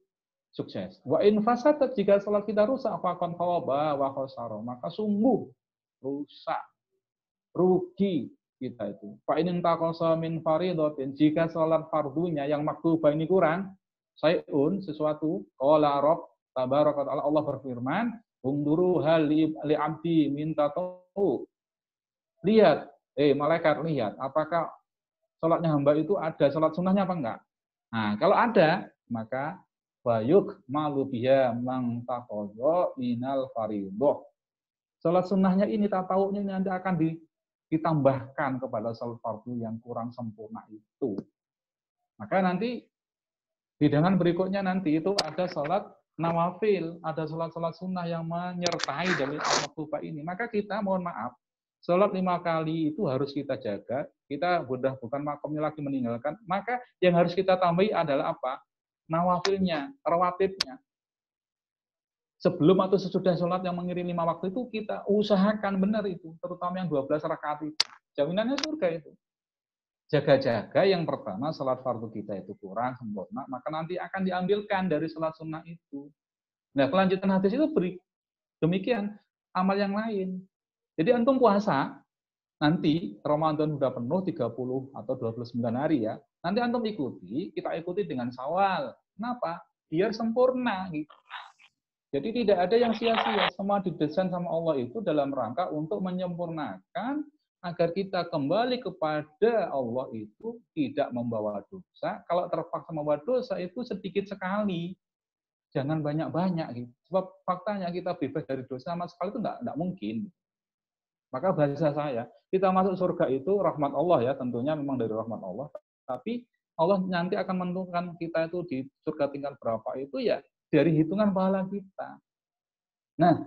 sukses. Wa in fasadat, jika sholat kita rusak, faqad khaba wa khasara, maka sungguh rusak, rugi kita itu. Fa in taqasa min faridatin, jika sholat fardunya yang maktubah ini kurang, sayun sesuatu, qala rabb tabaraka ta'ala, Allah berfirman, unduru hal li abdi minta tahu. Lihat, malaikat lihat, apakah sholatnya hamba itu ada sholat sunnahnya apa enggak? Nah, kalau ada, maka bayuk malu biha mang taqadha minal fariidhah. Sholat sunnahnya ini, tatawunya ini nanti akan ditambahkan kepada sholat fardu yang kurang sempurna itu. Maka nanti hidangan berikutnya nanti itu ada sholat nawafil, ada sholat-sholat sunnah yang menyertai dari al-maktubah ini. Maka kita mohon maaf, sholat 5 kali itu harus kita jaga. Kita bukan makomnya lagi meninggalkan. Maka yang harus kita tambahi adalah apa? Nawafilnya, rawatibnya. Sebelum atau sesudah sholat yang mengiringi 5 waktu itu, kita usahakan benar itu. Terutama yang 12 rakaat itu. Jaminannya surga itu. Jaga-jaga yang pertama, sholat fardu kita itu kurang sempurna, maka nanti akan diambilkan dari sholat sunnah itu. Nah, kelanjutan hadis itu demikian, amal yang lain. Jadi antum puasa, nanti Ramadan sudah penuh 30 atau 29 hari ya, nanti antum ikuti, kita ikuti dengan Syawal. Kenapa? Biar sempurna. Gitu. Jadi tidak ada yang sia-sia, semua didesain sama Allah itu dalam rangka untuk menyempurnakan agar kita kembali kepada Allah itu tidak membawa dosa. Kalau terpaksa membawa dosa itu sedikit sekali. Jangan banyak-banyak. Gitu. Sebab faktanya kita bebas dari dosa sama sekali itu tidak mungkin. Maka bahasa saya, kita masuk surga itu rahmat Allah ya, tentunya memang dari rahmat Allah. Tapi Allah nanti akan menentukan kita itu di surga tingkat berapa itu ya dari hitungan pahala kita. Nah,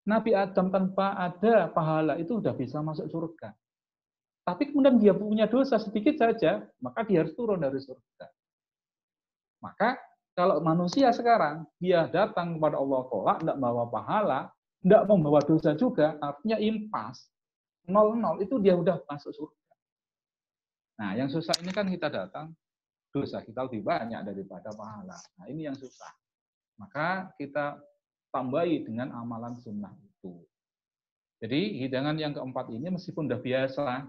Nabi Adam tanpa ada pahala itu sudah bisa masuk surga. Tapi kemudian dia punya dosa sedikit saja, maka dia harus turun dari surga. Maka kalau manusia sekarang, dia datang kepada Allah Ta'ala, tidak membawa pahala, tidak membawa dosa juga, artinya impas. 0-0, itu dia sudah masuk surga. Nah, yang susah ini kan kita datang, dosa kita lebih banyak daripada pahala. Nah, ini yang susah. Maka kita tambahi dengan amalan sunnah itu. Jadi hidangan yang keempat ini meskipun udah biasa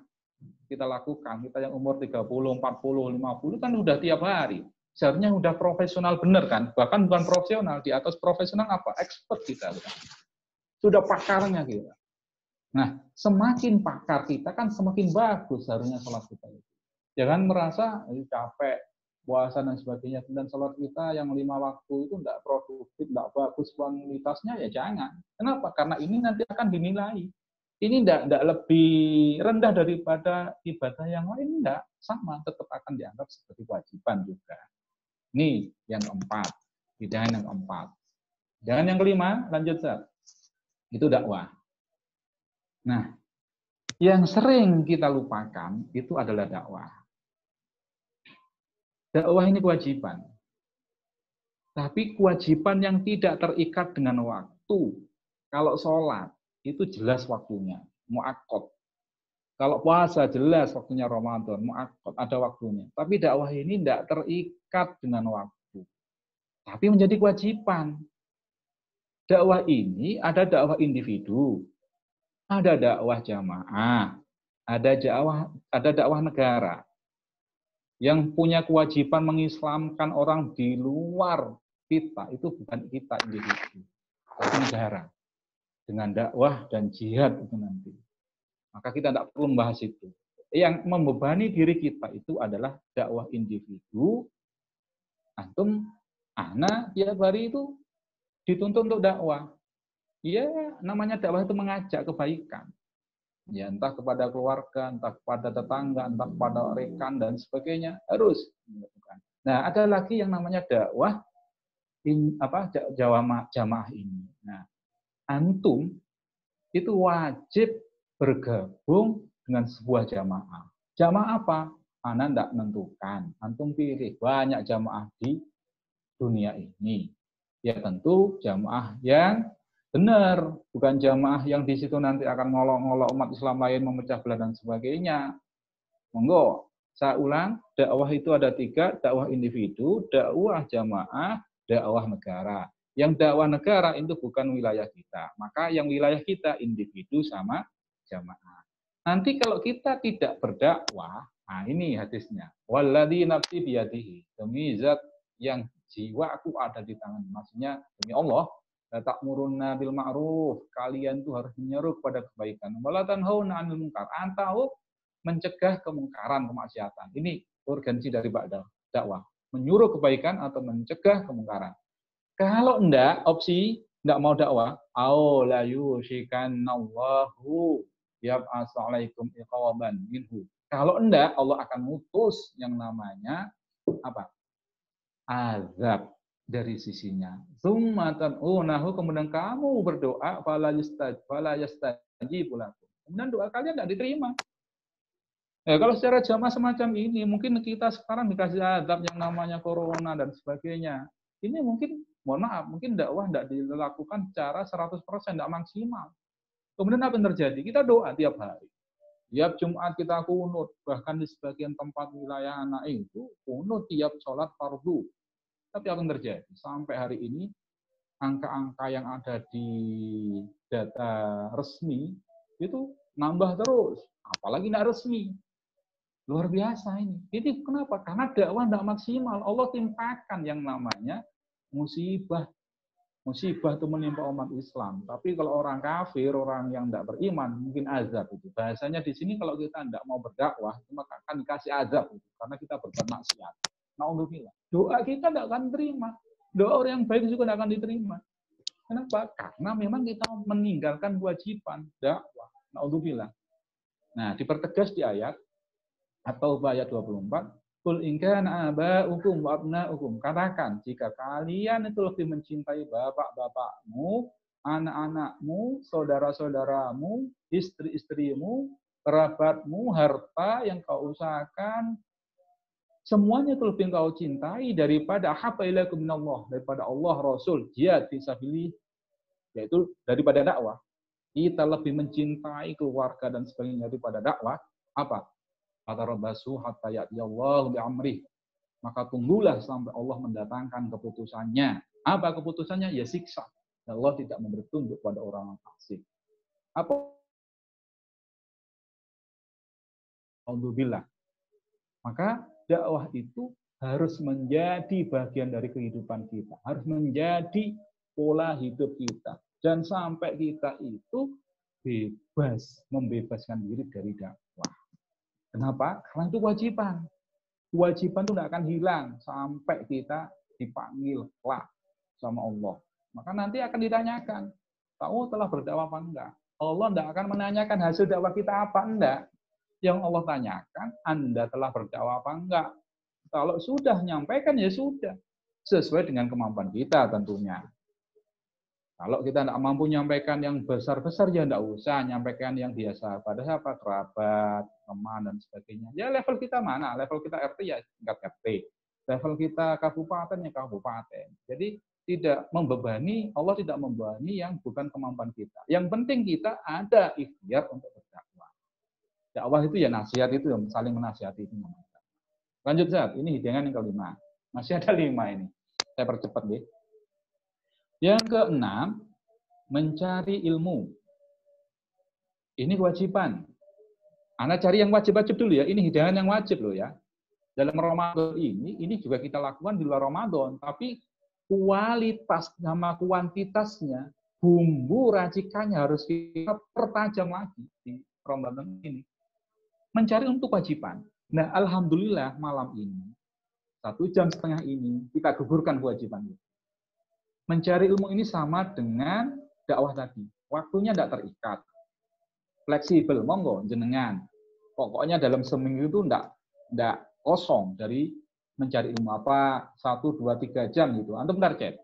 kita lakukan, kita yang umur 30, 40, 50 kan udah tiap hari. Seharusnya udah profesional bener kan? Bahkan bukan profesional, di atas profesional apa? Expert kita. Sudah pakarnya kita. Nah, semakin pakar kita kan semakin bagus seharusnya sholat kita itu. Jangan merasa capek, puasa dan sebagainya. Dan sholat kita yang 5 waktu itu tidak produktif, tidak bagus kualitasnya, ya jangan. Kenapa? Karena ini nanti akan dinilai. Ini tidak lebih rendah daripada ibadah yang lain, tidak. Sama, tetap akan dianggap sebagai kewajiban juga. Ini yang keempat. Hidangan yang keempat. Dan yang kelima, lanjut, Zat. Itu dakwah. Nah, yang sering kita lupakan itu adalah dakwah. Dakwah ini kewajiban. Tapi kewajiban yang tidak terikat dengan waktu. Kalau sholat, itu jelas waktunya. Mu'akkad. Kalau puasa, jelas waktunya Ramadan. Mu'akkad, ada waktunya. Tapi dakwah ini tidak terikat dengan waktu. Tapi menjadi kewajiban. Dakwah ini ada dakwah individu. Ada dakwah jamaah. Ada dakwah negara. Yang punya kewajiban mengislamkan orang di luar kita, itu bukan kita individu, tapi negara. Dengan dakwah dan jihad itu nanti. Maka kita tidak perlu membahas itu. Yang membebani diri kita itu adalah dakwah individu. Antum, ana tiap hari itu dituntut untuk dakwah. Ya, namanya dakwah itu mengajak kebaikan. Ya, entah kepada keluarga, entah kepada tetangga, entah kepada rekan dan sebagainya, harus dilakukan. Nah, ada lagi yang namanya dakwah jamaah ini. Nah, antum itu wajib bergabung dengan sebuah jamaah. Jamaah apa? Anda tidak menentukan. Antum pilih banyak jamaah di dunia ini. Ya tentu jamaah yang benar, bukan jamaah yang di situ nanti akan ngolok-ngolok umat Islam lain, memecah belah dan sebagainya. Monggo, saya ulang, dakwah itu ada 3, dakwah individu, dakwah jamaah, dakwah negara. Yang dakwah negara itu bukan wilayah kita. Maka yang wilayah kita individu sama jamaah. Nanti kalau kita tidak berdakwah, nah ini hadisnya. Walladzi nafsi biyadihi. Demi zat yang jiwaku ada di tangan. Maksudnya demi Allah, ta'muruna bil ma'ruf, kalian tuh harus menyeru kepada kebaikan. Wala tanhauna 'anil munkar, antau mencegah kemungkaran, kemaksiatan. Ini urgensi dari dakwah, menyuruh kebaikan atau mencegah kemungkaran. Kalau enggak, opsi enggak mau dakwah, la yushikanallahu yab'atsu 'alaikum iqaban minhu. Kalau enggak, Allah akan mutus yang namanya apa? Azab dari sisinya. Tsumatan kemudian kamu berdoa fala yastajibu lakum. Kemudian doa kalian tidak diterima. Ya, kalau secara jamaah semacam ini, mungkin kita sekarang dikasih azab yang namanya corona dan sebagainya. Ini mungkin, mohon maaf, mungkin dakwah tidak dilakukan secara 100%, tidak maksimal. Kemudian apa yang terjadi? Kita doa tiap hari. Tiap Jumat kita kunut, bahkan di sebagian tempat wilayah anak itu, kunut tiap sholat fardu. Tapi apa yang terjadi? Sampai hari ini, angka-angka yang ada di data resmi, itu nambah terus. Apalagi tidak resmi. Luar biasa ini. Ini kenapa? Karena dakwah tidak maksimal. Allah timpakan yang namanya musibah. Musibah itu menimpa umat Islam. Tapi kalau orang kafir, orang yang tidak beriman, mungkin azab itu. Bahasanya di sini kalau kita tidak mau berdakwah, maka akan dikasih azab itu. Karena kita berbuat maksiat. Na'udzubillah. Doa kita tidak akan diterima. Doa orang yang baik juga tidak akan diterima. Kenapa? Karena memang kita meninggalkan kewajiban dakwah. Na'udzubillah. Nah, dipertegas di ayat atau ayat 24, Qul in kana aba'ukum wa abna'ukum. Katakan, jika kalian itu lebih mencintai bapak-bapakmu, anak-anakmu, saudara-saudaramu, istri-istrimu, kerabatmu, harta yang kau usahakan, semuanya itu lebih kau cintai daripada habba ilaikum minallah, daripada Allah, Rasul, jihad fisabilillah, yaitu daripada dakwah. Kita lebih mencintai keluarga dan sebagainya daripada dakwah. Apa? Fatarabbasu hatta ya'tiyallahu bi'amrih. Maka tunggulah sampai Allah mendatangkan keputusannya. Apa keputusannya? Ya siksa. Allah tidak memberi petunjuk pada orang fasik. Apa? Alhamdulillah. Maka dakwah itu harus menjadi bagian dari kehidupan kita. Harus menjadi pola hidup kita. Dan sampai kita itu bebas, membebaskan diri dari dakwah. Kenapa? Karena itu kewajiban. Kewajiban itu tidak akan hilang sampai kita dipanggil kelak sama Allah. Maka nanti akan ditanyakan, kamu telah berdakwah apa enggak? Allah tidak akan menanyakan hasil dakwah kita apa enggak. Yang Allah tanyakan, Anda telah berdakwah apa enggak? Kalau sudah nyampaikan ya sudah. Sesuai dengan kemampuan kita tentunya. Kalau kita tidak mampu nyampaikan yang besar-besar, ya tidak usah nyampaikan yang biasa. Pada siapa? Kerabat, teman, dan sebagainya. Ya level kita mana? Level kita RT ya tingkat RT. Level kita kabupaten ya kabupaten. Jadi tidak membebani, Allah tidak membebani yang bukan kemampuan kita. Yang penting kita ada ikhtiar untuk berdakwah. Dakwah itu ya nasihat itu, yang saling menasihati itu. Lanjut Zat, ini hidangan yang kelima. Masih ada 5 ini. Saya percepat deh. Yang keenam, mencari ilmu. Ini kewajiban. Anda cari yang wajib-wajib dulu ya. Ini hidangan yang wajib loh ya. Dalam Ramadan ini juga kita lakukan di luar Ramadan. Tapi kualitas sama kuantitasnya, bumbu racikannya harus kita pertajam lagi di Ramadan ini. Mencari untuk kewajiban. Nah, alhamdulillah malam ini, 1,5 jam ini, kita gugurkan kewajiban itu. Mencari ilmu ini sama dengan dakwah tadi. Waktunya tidak terikat. Fleksibel, monggo, jenengan. Pokoknya dalam seminggu itu tidak kosong dari mencari ilmu apa, 1, 2, 3 jam gitu. Antum target.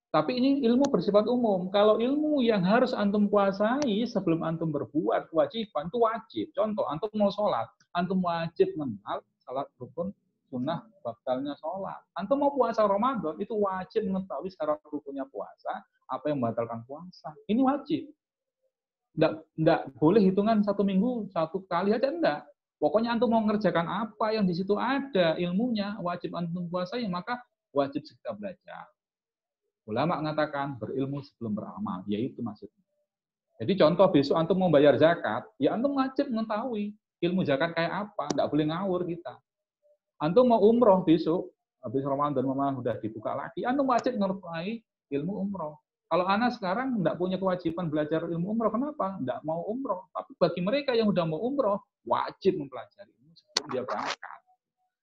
Tapi ini ilmu bersifat umum. Kalau ilmu yang harus antum kuasai sebelum antum berbuat kewajiban, itu wajib. Contoh, antum mau sholat. Antum wajib mengenal salat rukun, sunnah, batalnya sholat. Antum mau puasa Ramadan, itu wajib mengetahui syarat rukunnya puasa, apa yang membatalkan puasa. Ini wajib. Nggak boleh hitungan 1 minggu, 1 kali aja, enggak. Pokoknya antum mau mengerjakan apa yang di situ ada ilmunya, wajib antum puasai, maka wajib kita belajar. Ulama mengatakan berilmu sebelum beramal, yaitu maksudnya. Jadi contoh besok antum mau bayar zakat, ya antum wajib mengetahui ilmu zakat kayak apa, nggak boleh ngawur kita. Antum mau umroh besok, habis Ramadan memang sudah dibuka lagi, antum wajib mengetahui ilmu umroh. Kalau anak sekarang nggak punya kewajiban belajar ilmu umroh, kenapa? Nggak mau umroh. Tapi bagi mereka yang udah mau umroh, wajib mempelajari ilmu sebelum dia berangkat.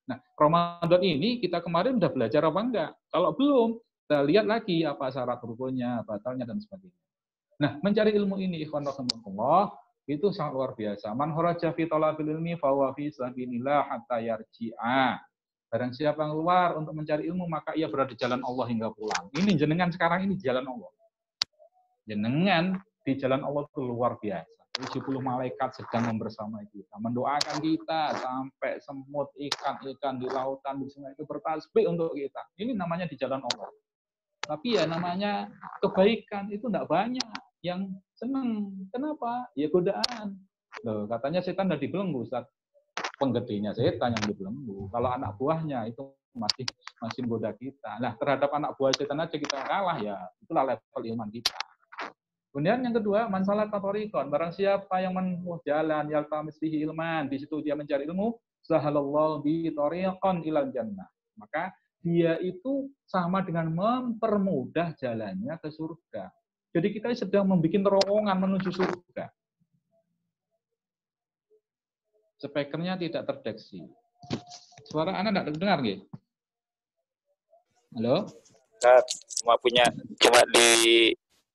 Nah, Ramadan ini kita kemarin udah belajar apa enggak? Kalau belum, kita lihat lagi apa syarat rukunnya, batalnya, dan sebagainya. Nah, mencari ilmu ini, ikhwan rahimakumullah, itu sangat luar biasa. Man kharaja fi talabil ilmi fa huwa fi sabilillah hatta yarji'a. Barang siapa yang keluar untuk mencari ilmu, maka ia berada di jalan Allah hingga pulang. Ini jenengan sekarang ini jalan Allah. Jenengan di jalan Allah itu luar biasa. 70 malaikat sedang membersamai kita, mendoakan kita sampai semut, ikan di lautan, di sungai itu bertasbih untuk kita. Ini namanya di jalan Allah. Tapi ya namanya kebaikan itu tidak banyak yang senang. Kenapa? Ya godaan. Loh, katanya setan sudah dibelenggu, Ustaz. Penggedenya setan yang dibelenggu. Kalau anak buahnya itu masih menggoda kita. Nah, terhadap anak buah setan aja kita kalah, ya itulah level iman kita. Kemudian yang kedua, mansalat tatorikon. Barang siapa yang menempuh jalan, yaltamis bihi ilman, di situ dia mencari ilmu, sahalallahu bi tariqan ilal jannah. Maka dia itu sama dengan mempermudah jalannya ke surga. Jadi kita sedang membuat terowongan menuju surga. Speakernya tidak terdeteksi. Suara Anda tidak terdengar, nggih? Halo? Cuma di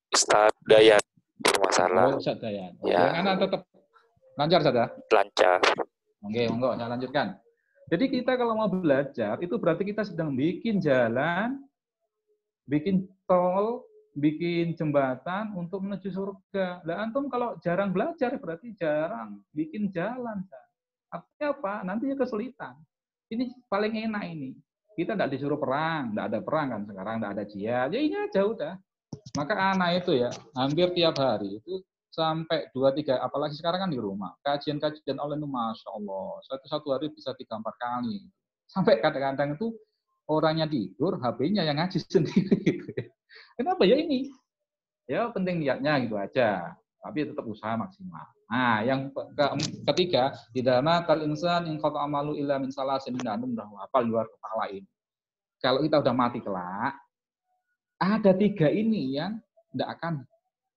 Ustaz Dayat bermasalah. Oh, Ustaz Dayat. Ya. Yang Anda tetap lancar saja? Lancar. Oke, monggo, saya lanjutkan. Jadi kita kalau mau belajar, itu berarti kita sedang bikin jalan, bikin tol, bikin jembatan untuk menuju surga. Nah, antum kalau jarang belajar, berarti jarang bikin jalan. Artinya apa? Nantinya kesulitan. Ini paling enak ini. Kita tidak disuruh perang, tidak ada perang kan sekarang, tidak ada jihad. Ya ini aja udah. Maka anak itu ya, hampir tiap hari itu sampai 2-3, apalagi sekarang kan di rumah. Kajian-kajian online itu Masya Allah. Satu hari bisa 3-4 kali. Sampai kadang-kadang itu orangnya tidur, HP-nya yang ngaji sendiri. Gitu. Kenapa ya ini? Ya penting niatnya gitu aja. Tapi tetap usaha maksimal. Nah, yang ketiga, idama kal insan in qata amalu illa min salasin nanum hafal luar kepala ini. Kalau kita udah mati kelak, ada tiga ini yang tidak akan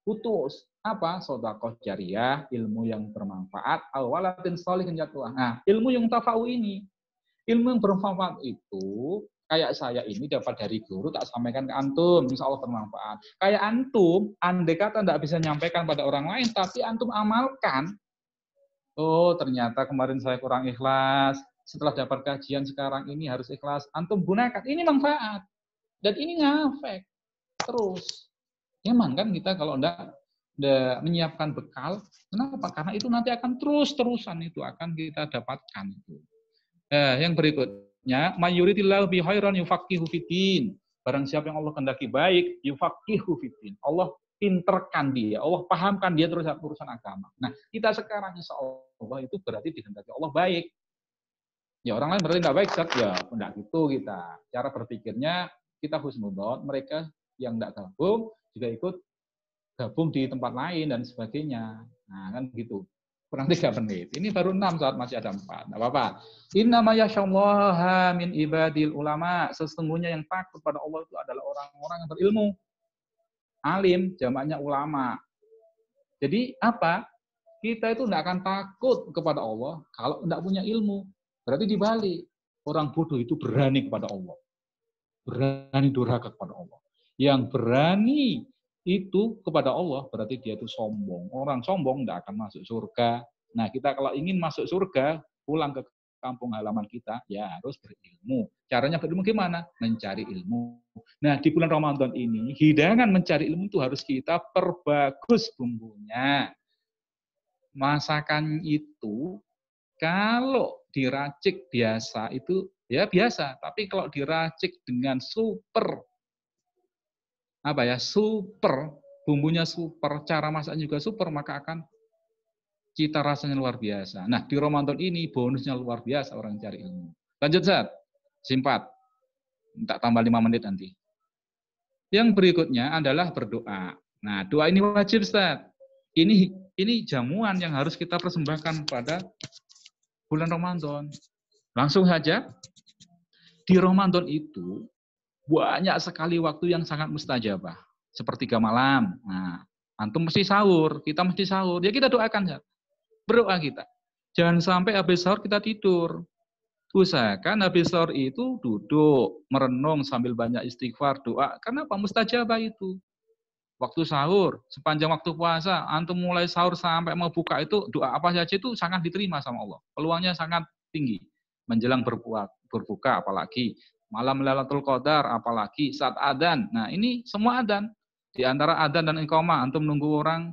putus. Apa? Sedekah jariyah, ilmu yang bermanfaat, awalatin sholihin yatluha. Nah, ilmu yang tafau ini, ilmu yang bermanfaat itu kayak saya ini dapat dari guru, tak sampaikan ke antum, insya Allah bermanfaat. Kayak antum, andai kata tidak bisa menyampaikan pada orang lain, tapi antum amalkan. Oh, ternyata kemarin saya kurang ikhlas. Setelah dapat kajian sekarang ini harus ikhlas. Antum gunakan. Ini manfaat. Dan ini ngefek. Terus. Nyaman kan kita kalau enggak menyiapkan bekal. Kenapa? Karena itu nanti akan terus-terusan itu akan kita dapatkan. Yang berikutnya, mayuritillahu bi khairan yufaqihu fiddin. Barang siapa yang Allah kehendaki baik, yufaqihu fiddin. Allah pinterkan dia, Allah pahamkan dia terus urusan agama. Nah, kita sekarang insya Allah itu berarti dikehendaki Allah baik. Ya orang lain berarti tidak baik, ya tidak gitu kita. Cara berpikirnya kita husnudzon, mereka yang tidak gabung juga ikut gabung di tempat lain dan sebagainya. Nah, kan gitu. Kurang 3 menit. Ini baru 6 saat masih ada 4. Tidak apa-apa. Innama yakhsyallaha min ibadil ulama. Sesungguhnya yang takut pada Allah itu adalah orang-orang yang berilmu. Alim, jamaknya ulama. Jadi apa? Kita itu tidak akan takut kepada Allah kalau tidak punya ilmu. Berarti dibalik. Orang bodoh itu berani kepada Allah. Berani durhaka kepada Allah. Yang berani itu kepada Allah berarti dia itu sombong. Orang sombong tidak akan masuk surga. Nah, kita kalau ingin masuk surga, pulang ke kampung halaman kita, ya harus berilmu. Caranya berilmu gimana? Mencari ilmu. Nah, di bulan Ramadan ini, hidangan mencari ilmu itu harus kita perbagus bumbunya. Masakan itu, kalau diracik biasa itu, ya biasa. Tapi kalau diracik dengan super bumbunya super, cara masaknya juga super, maka akan cita rasanya luar biasa. Nah, di Ramadan ini bonusnya luar biasa orang cari ilmu. Lanjut, Zat. Simpat. Tak tambah 5 menit nanti. Yang berikutnya adalah berdoa. Nah, doa ini wajib, Ustaz. Ini jamuan yang harus kita persembahkan pada bulan Ramadan. Langsung saja, di Ramadan itu banyak sekali waktu yang sangat mustajabah. Sepertiga malam. Nah, antum mesti sahur, kita mesti sahur. Ya kita doakan, ya. Berdoa kita. Jangan sampai habis sahur kita tidur. Usahakan habis sahur itu duduk, merenung sambil banyak istighfar, doa. Kenapa? Mustajabah itu. Waktu sahur, sepanjang waktu puasa, antum mulai sahur sampai mau buka itu, doa apa saja itu sangat diterima sama Allah. Peluangnya sangat tinggi. Menjelang berbuka apalagi. Malam Lailatul Qadar, apalagi saat adzan. Nah, ini semua adzan. Di antara adzan dan iqamah, antum nunggu orang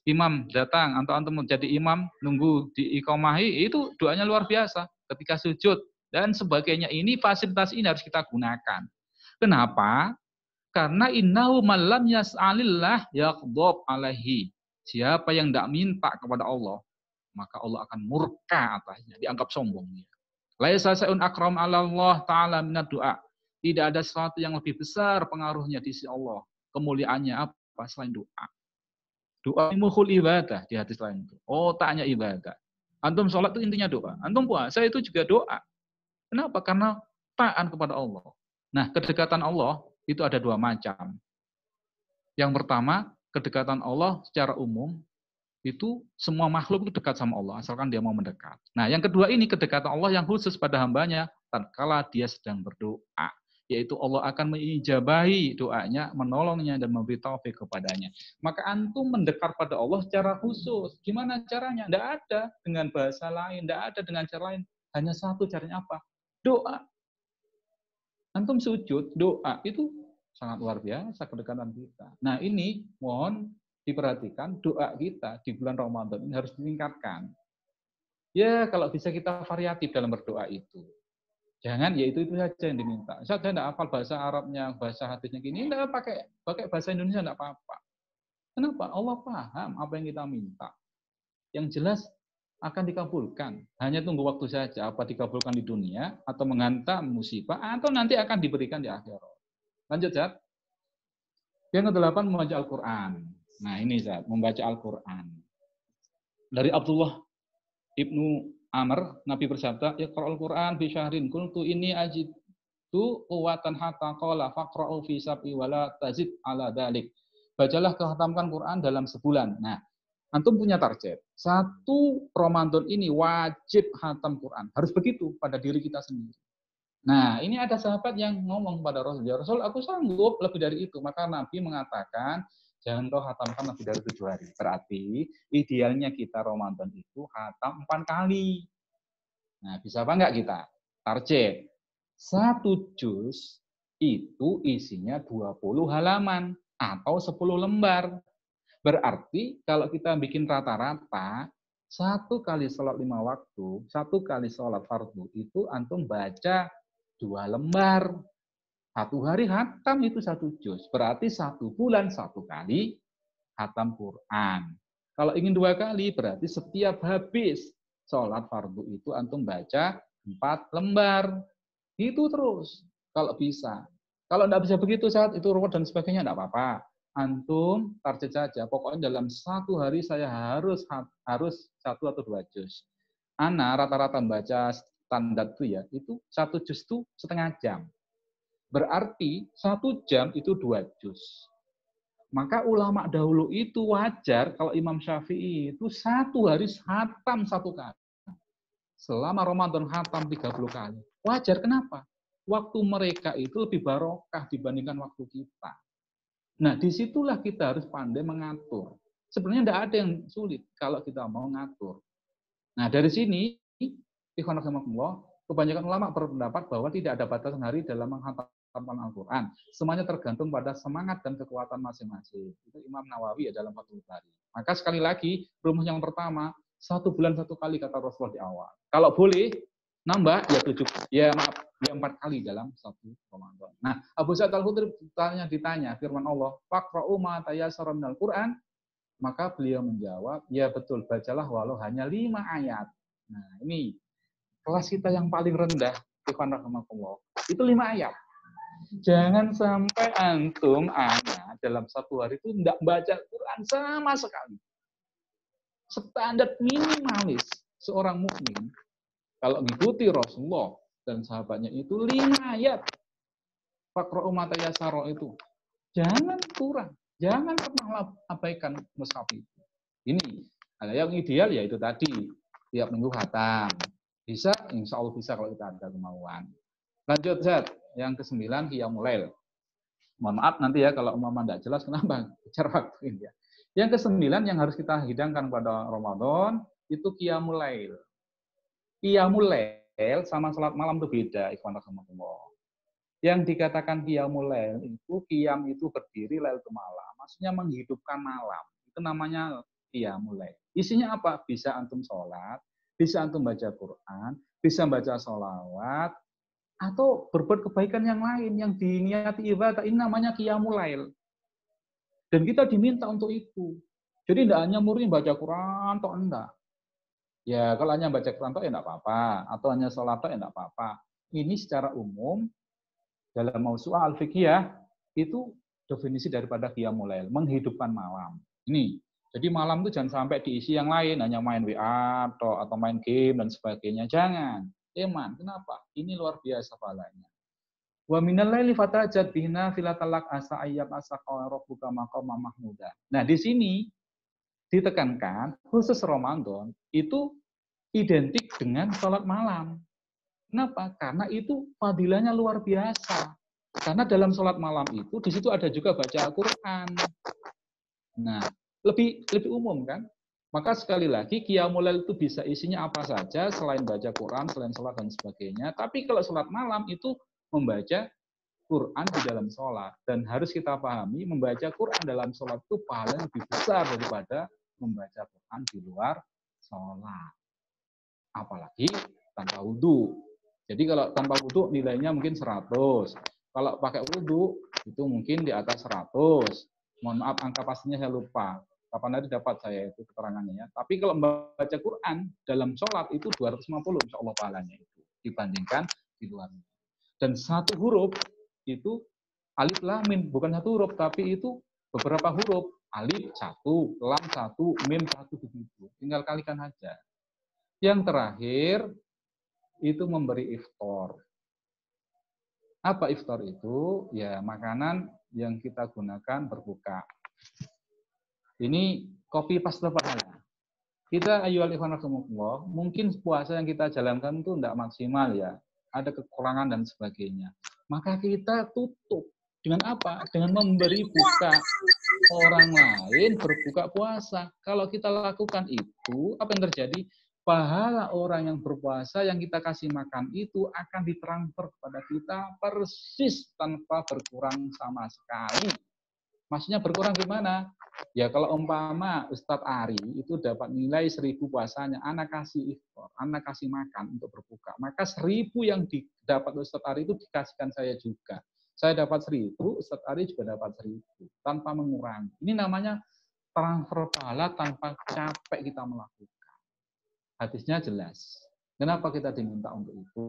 imam datang, atau antum menjadi imam, nunggu di iqamahi, itu doanya luar biasa. Ketika sujud, dan sebagainya. Ini fasilitas ini harus kita gunakan. Kenapa? Karena innahu malam yas'alillah yaghdab alaihi. Siapa yang tidak minta kepada Allah, maka Allah akan murka atasnya, dianggap sombong. Laisa sa'un akram 'ala Allah taala minad du'a. Tidak ada sesuatu yang lebih besar pengaruhnya di sisi Allah. Kemuliaannya apa selain doa? Doa mukhul ibadah di hadis lain itu. Otaknya ibadah. Antum sholat itu intinya doa. Antum puasa itu juga doa. Kenapa? Karena taat kepada Allah. Nah, kedekatan Allah itu ada 2 macam. Yang pertama, kedekatan Allah secara umum itu semua makhluk itu dekat sama Allah, asalkan dia mau mendekat. Nah, yang kedua ini kedekatan Allah yang khusus pada hambanya, tatkala dia sedang berdoa, yaitu Allah akan mengijabahi doanya, menolongnya dan memberi taufik kepadanya. Maka antum mendekat pada Allah secara khusus. Gimana caranya? Tidak ada dengan bahasa lain, tidak ada dengan cara lain. Hanya satu caranya apa? Doa. Antum sujud, doa itu sangat luar biasa kedekatan kita. Nah, ini mohon diperhatikan doa kita di bulan Ramadan ini harus ditingkatkan. Ya, kalau bisa kita variatif dalam berdoa itu. Jangan ya itu saja yang diminta. Saya tidak hafal bahasa Arabnya, bahasa hadisnya gini, tidak pakai bahasa Indonesia tidak apa-apa. Kenapa? Allah paham apa yang kita minta. Yang jelas akan dikabulkan. Hanya tunggu waktu saja, apa dikabulkan di dunia, atau menghantam musibah, atau nanti akan diberikan di akhirat. Lanjut, Zat. Yang ke-8, membaca Al-Quran. Nah ini, Zat, membaca Al-Quran. Dari Abdullah Ibnu Amr, Nabi bersabda, Iqra'ul Quran fi syahrin qultu inni ajidu quwwatan hatta qala faqra'u fi sab'i wala tazid ala dzalik. Bacalah khatamkan Quran dalam sebulan. Nah, antum punya target. 1 Ramadan ini wajib khatam Quran. Harus begitu pada diri kita sendiri. Nah, ini ada sahabat yang ngomong pada Rasul, ya Rasul, aku sanggup lebih dari itu. Maka Nabi mengatakan, jangan kau khatamkan lebih dari 7 hari. Berarti idealnya kita Ramadan itu khatam 4 kali. Nah, bisa apa enggak kita? Target. 1 juz itu isinya 20 halaman atau 10 lembar. Berarti kalau kita bikin rata-rata, 1 kali sholat 5 waktu, 1 kali sholat fardu itu antum baca 2 lembar. 1 hari khatam itu 1 juz. Berarti 1 bulan 1 kali khatam Quran. Kalau ingin 2 kali, berarti setiap habis sholat fardu itu antum baca 4 lembar. Itu terus, kalau bisa. Kalau tidak bisa begitu, saat itu ruwet dan sebagainya, tidak apa-apa. Antum target saja. Pokoknya dalam 1 hari saya harus 1 atau 2 juz. Ana rata-rata membaca standar itu ya, itu 1 juz itu setengah jam. Berarti 1 jam itu 2 juz. Maka ulama dahulu itu wajar kalau Imam Syafi'i itu 1 hari khatam 1 kali. Selama Ramadan khatam 30 kali. Wajar, kenapa? Waktu mereka itu lebih barokah dibandingkan waktu kita. Nah, disitulah kita harus pandai mengatur. Sebenarnya tidak ada yang sulit kalau kita mau ngatur. Nah, dari sini, kebanyakan ulama berpendapat bahwa tidak ada batasan hari dalam menghatamkan Al-Quran. Semuanya tergantung pada semangat dan kekuatan masing-masing. Itu Imam Nawawi ya dalam Fathul Bari. Maka sekali lagi, rumus yang pertama, 1 bulan 1 kali kata Rasulullah di awal. Kalau boleh, nambah ya 4 kali dalam 1 Ramadan. Nah, Abu Sa'id Al-Khudri ditanya firman Allah, "Faqra'u ma tayassara minal Qur'an." Maka beliau menjawab, "Ya betul, bacalah walau hanya 5 ayat." Nah, ini kelas kita yang paling rendah, itu 5 ayat. Jangan sampai antum dalam 1 hari itu tidak baca Quran sama sekali. Standar minimalis seorang mukmin kalau mengikuti Rasulullah dan sahabatnya itu 5 ayat. Faqra'u ma tayassara itu. Jangan kurang. Jangan pernah abaikan mushaf itu. Ini yang ideal ya itu tadi. Tiap minggu khatam. Bisa, insya Allah bisa kalau kita ada kemauan. Lanjut, Zat. Yang ke-9, Qiyamul Lail. Mohon maaf nanti ya kalau umpama tidak jelas, kenapa? Bicara waktu ini ya. Yang ke-9 yang harus kita hidangkan pada Ramadan itu Qiyamul Lail. Qiyamul Lail sama salat malam itu beda, ikhwan rahimakumullah. Yang dikatakan Qiyamul Lail itu, qiyam itu berdiri, lail itu malam. Maksudnya menghidupkan malam. Itu namanya Qiyamul Lail. Isinya apa? Bisa antum sholat, bisa antum baca Quran, bisa baca sholawat, atau berbuat kebaikan yang lain yang diniati ibadah. Ini namanya Qiyamul Lail. Dan kita diminta untuk itu. Jadi tidak hanya murni baca Quran atau enggak. Ya kalau hanya baca Quran ya enggak apa-apa, atau hanya sholat ya enggak apa-apa. Ini secara umum dalam Mausu'ah Al-Fiqhiyah itu definisi daripada Qiyamul Lail, menghidupkan malam. Ini. Jadi malam itu jangan sampai diisi yang lain, hanya main WA atau main game dan sebagainya. Jangan. Eman, kenapa? Ini luar biasa pahalanya. Wa minal laili fatajat bihna filatalak asa ayyab asa rabbuka maqama mahmuda. Nah, di sini ditekankan khusus Ramadan itu identik dengan sholat malam. Kenapa? Karena itu fadilahnya luar biasa. Karena dalam sholat malam itu di situ ada juga baca Al-Quran. Nah, lebih umum kan? Maka sekali lagi Qiyamul Lail itu bisa isinya apa saja selain baca Quran, selain sholat dan sebagainya. Tapi kalau sholat malam itu membaca Quran di dalam sholat. Dan harus kita pahami, membaca Quran dalam sholat itu pahalanya lebih besar daripada membaca Quran di luar sholat. Apalagi tanpa wudhu. Jadi kalau tanpa wudhu nilainya mungkin 100. Kalau pakai wudhu itu mungkin di atas 100. Mohon maaf angka pastinya saya lupa. Kapan hari dapat saya itu keterangannya ya. Tapi kalau membaca Quran dalam sholat itu 250 insya Allah pahalanya itu dibandingkan di luarnya. Dan satu huruf itu alif lam mim, bukan satu huruf tapi itu beberapa huruf. Alif satu, lam satu, mim satu begitu. Tinggal kalikan aja. Yang terakhir itu memberi iftar. Apa iftar itu? Ya makanan yang kita gunakan berbuka. Ini kopi pas pahala. Kita ayyuhal ikhwan rahimakumullah, mungkin puasa yang kita jalankan itu tidak maksimal ya. Ada kekurangan dan sebagainya. Maka kita tutup dengan apa? Dengan memberi buka orang lain berbuka puasa. Kalau kita lakukan itu, apa yang terjadi? Pahala orang yang berpuasa yang kita kasih makan itu akan ditransfer kepada kita persis tanpa berkurang sama sekali. Maksudnya berkurang gimana? Ya kalau umpama Ustadz Ari itu dapat nilai 1000 puasanya, anak kasih iftar, anak kasih makan untuk berbuka. Maka 1000 yang didapat Ustadz Ari itu dikasihkan saya juga. Saya dapat 1000, Ustadz Ari juga dapat 1000 tanpa mengurangi. Ini namanya transfer pahala tanpa capek kita melakukan. Hadisnya jelas. Kenapa kita diminta untuk itu?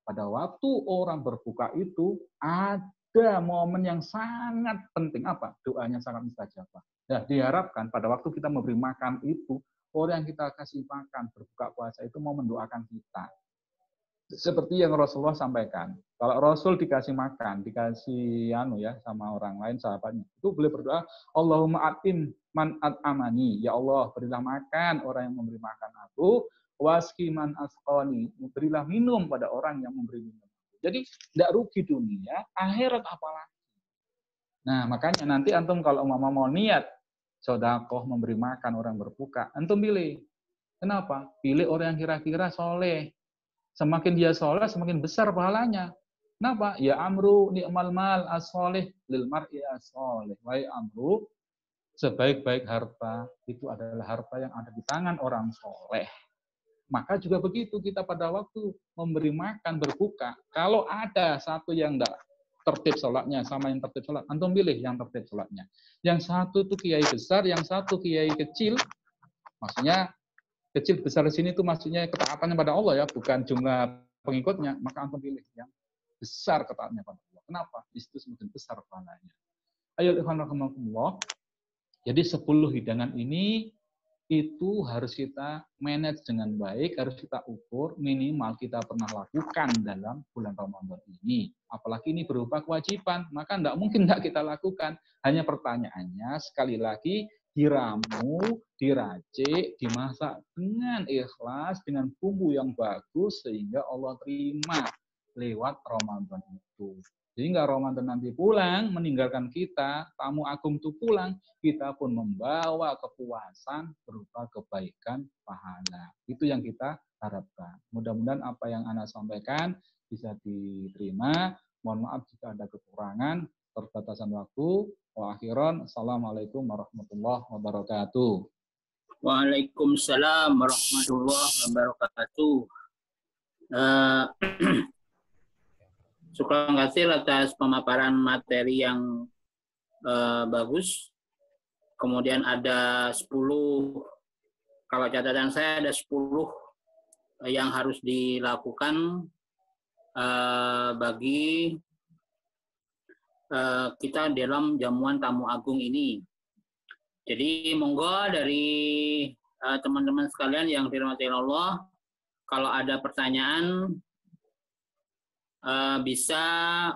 Pada waktu orang berbuka itu ada momen yang sangat penting. Apa? Doanya sangat mustajabah. Nah, diharapkan pada waktu kita memberi makan itu, orang yang kita kasih makan berbuka puasa itu mau mendoakan kita. Seperti yang Rasulullah sampaikan. Kalau Rasul dikasih makan, dikasih sama orang lain, sahabatnya, itu boleh berdoa, Allahumma at'im man at'amani. Ya Allah, berilah makan orang yang memberi makan aku. Waski man asqani. Berilah minum pada orang yang memberi minum. Jadi tidak rugi dunia, akhirat apalagi. Nah, makanya nanti antum kalau mau niat sedekah memberi makan orang berbuka, antum pilih. Kenapa? Pilih orang yang kira-kira soleh. Semakin dia soleh, semakin besar pahalanya. Kenapa? Ya amru ni'mal mal as-soleh lil mar'i as-soleh. Wahai amru, sebaik-baik harta itu adalah harta yang ada di tangan orang soleh. Maka juga begitu kita pada waktu memberi makan berbuka, kalau ada satu yang tidak tertib sholatnya sama yang tertib sholat, antum pilih yang tertib sholatnya. Yang satu itu kiai besar, yang satu kiai kecil, maksudnya kecil besar di sini itu maksudnya ketaatannya pada Allah ya, bukan jumlah pengikutnya, maka antum pilih yang besar ketaatnya pada Allah. Kenapa? Itu semakin besar pahalanya. Ayo ikhwan rahimakumullah. Jadi 10 hidangan ini itu harus kita manage dengan baik, harus kita ukur, minimal kita pernah lakukan dalam bulan Ramadan ini. Apalagi ini berupa kewajiban, maka tidak mungkin tidak kita lakukan. Hanya pertanyaannya, sekali lagi, diramu, diracik, dimasak dengan ikhlas, dengan bumbu yang bagus, sehingga Allah terima lewat Ramadan itu. Sehingga Ramadan nanti pulang, meninggalkan kita, tamu agung itu pulang, kita pun membawa kepuasan berupa kebaikan pahala. Itu yang kita harapkan. Mudah-mudahan apa yang Anda sampaikan bisa diterima. Mohon maaf jika ada kekurangan, terbatasan waktu. Wa akhiran, assalamualaikum warahmatullahi wabarakatuh. Waalaikumsalam warahmatullahi wabarakatuh. Syukur kasih atas pemaparan materi yang bagus. Kemudian ada 10, kalau catatan saya ada 10 yang harus dilakukan bagi kita dalam jamuan tamu agung ini. Jadi monggo dari teman-teman sekalian yang dirahmati Allah, kalau ada pertanyaan bisa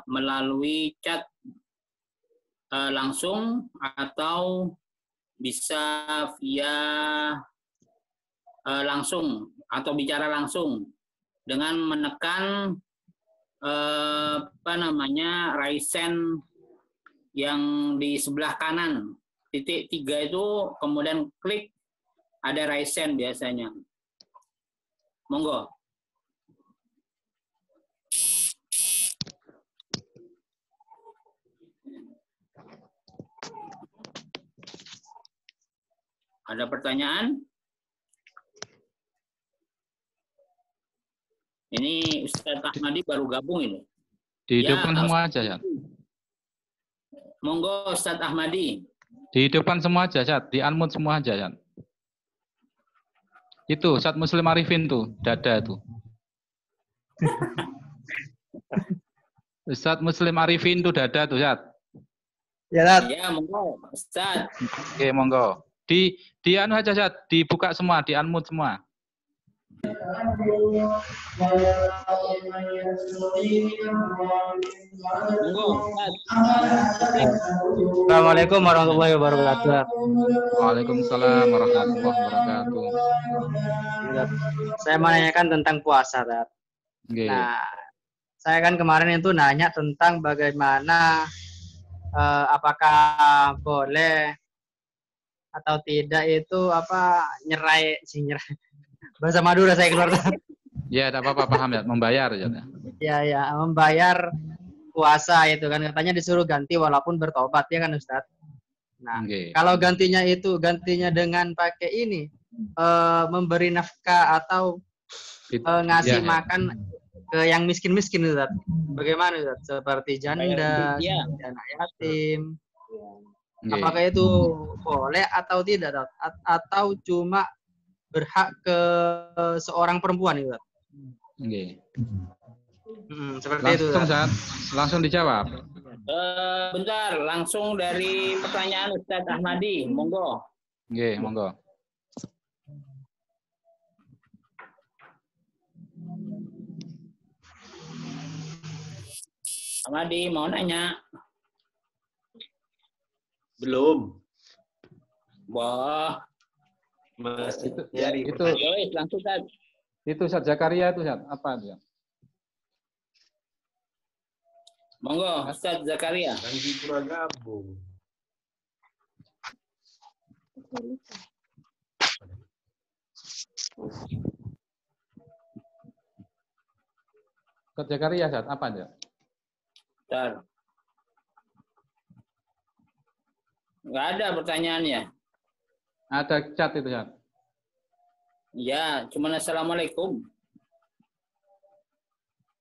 melalui chat langsung atau bisa via langsung atau bicara langsung dengan menekan raise hand yang di sebelah kanan titik 3 itu, kemudian klik ada raise hand biasanya. Monggo. Ada pertanyaan? Ini Ustadz Ahmadi baru gabung ini. Dihidupkan semua aja ya. Monggo Ustadz Ahmadi. Dihidupkan semua aja, Ustaz. Di-unmute semua aja, Ustaz. Itu, Ustaz Muslim Arifin tuh, dada tuh. Ustaz Muslim Arifin tuh dada tuh, Ustaz. Ya, Ustaz. Ya, monggo, Ustaz. Oke, monggo. Di anu aja, Ustaz. Dibuka semua, di-unmute semua. Monggo, Ustaz. Assalamualaikum warahmatullahi wabarakatuh. Waalaikumsalam warahmatullahi wabarakatuh. Saya menanyakan tentang puasa, Ustaz. Oke. Nah, saya kan kemarin itu nanya tentang bagaimana apakah boleh atau tidak itu nyerai bahasa Madura saya keluar. Ya, tidak apa-apa, paham ya, membayar ya. Ya, membayar puasa itu kan katanya disuruh ganti walaupun bertobat ya kan Ustadz. Nah, kalau gantinya dengan pakai ini memberi nafkah atau ngasih makan ke yang miskin-miskin Ustadz. Bagaimana Ustadz? Seperti janda, anak yatim. Apakah itu boleh atau tidak Ustadz? Atau cuma berhak ke seorang perempuan Ustadz? Seperti itu. Langsung dijawab. Bentar, langsung dari pertanyaan Ustadz Ahmadi, monggo. Monggo. Ahmadi mau nanya? Belum. Wah. Masih itu langsung Ustadz. Itu Ustadz Zakaria itu Ustadz, apa itu? Monggo, Ustadz Zakaria. Lagi kurang gabung. Ustadz Zakaria Ustadz, apa itu? Bentar. Nggak ada pertanyaannya. Ada chat itu Ustadz. Ya, cuma assalamualaikum.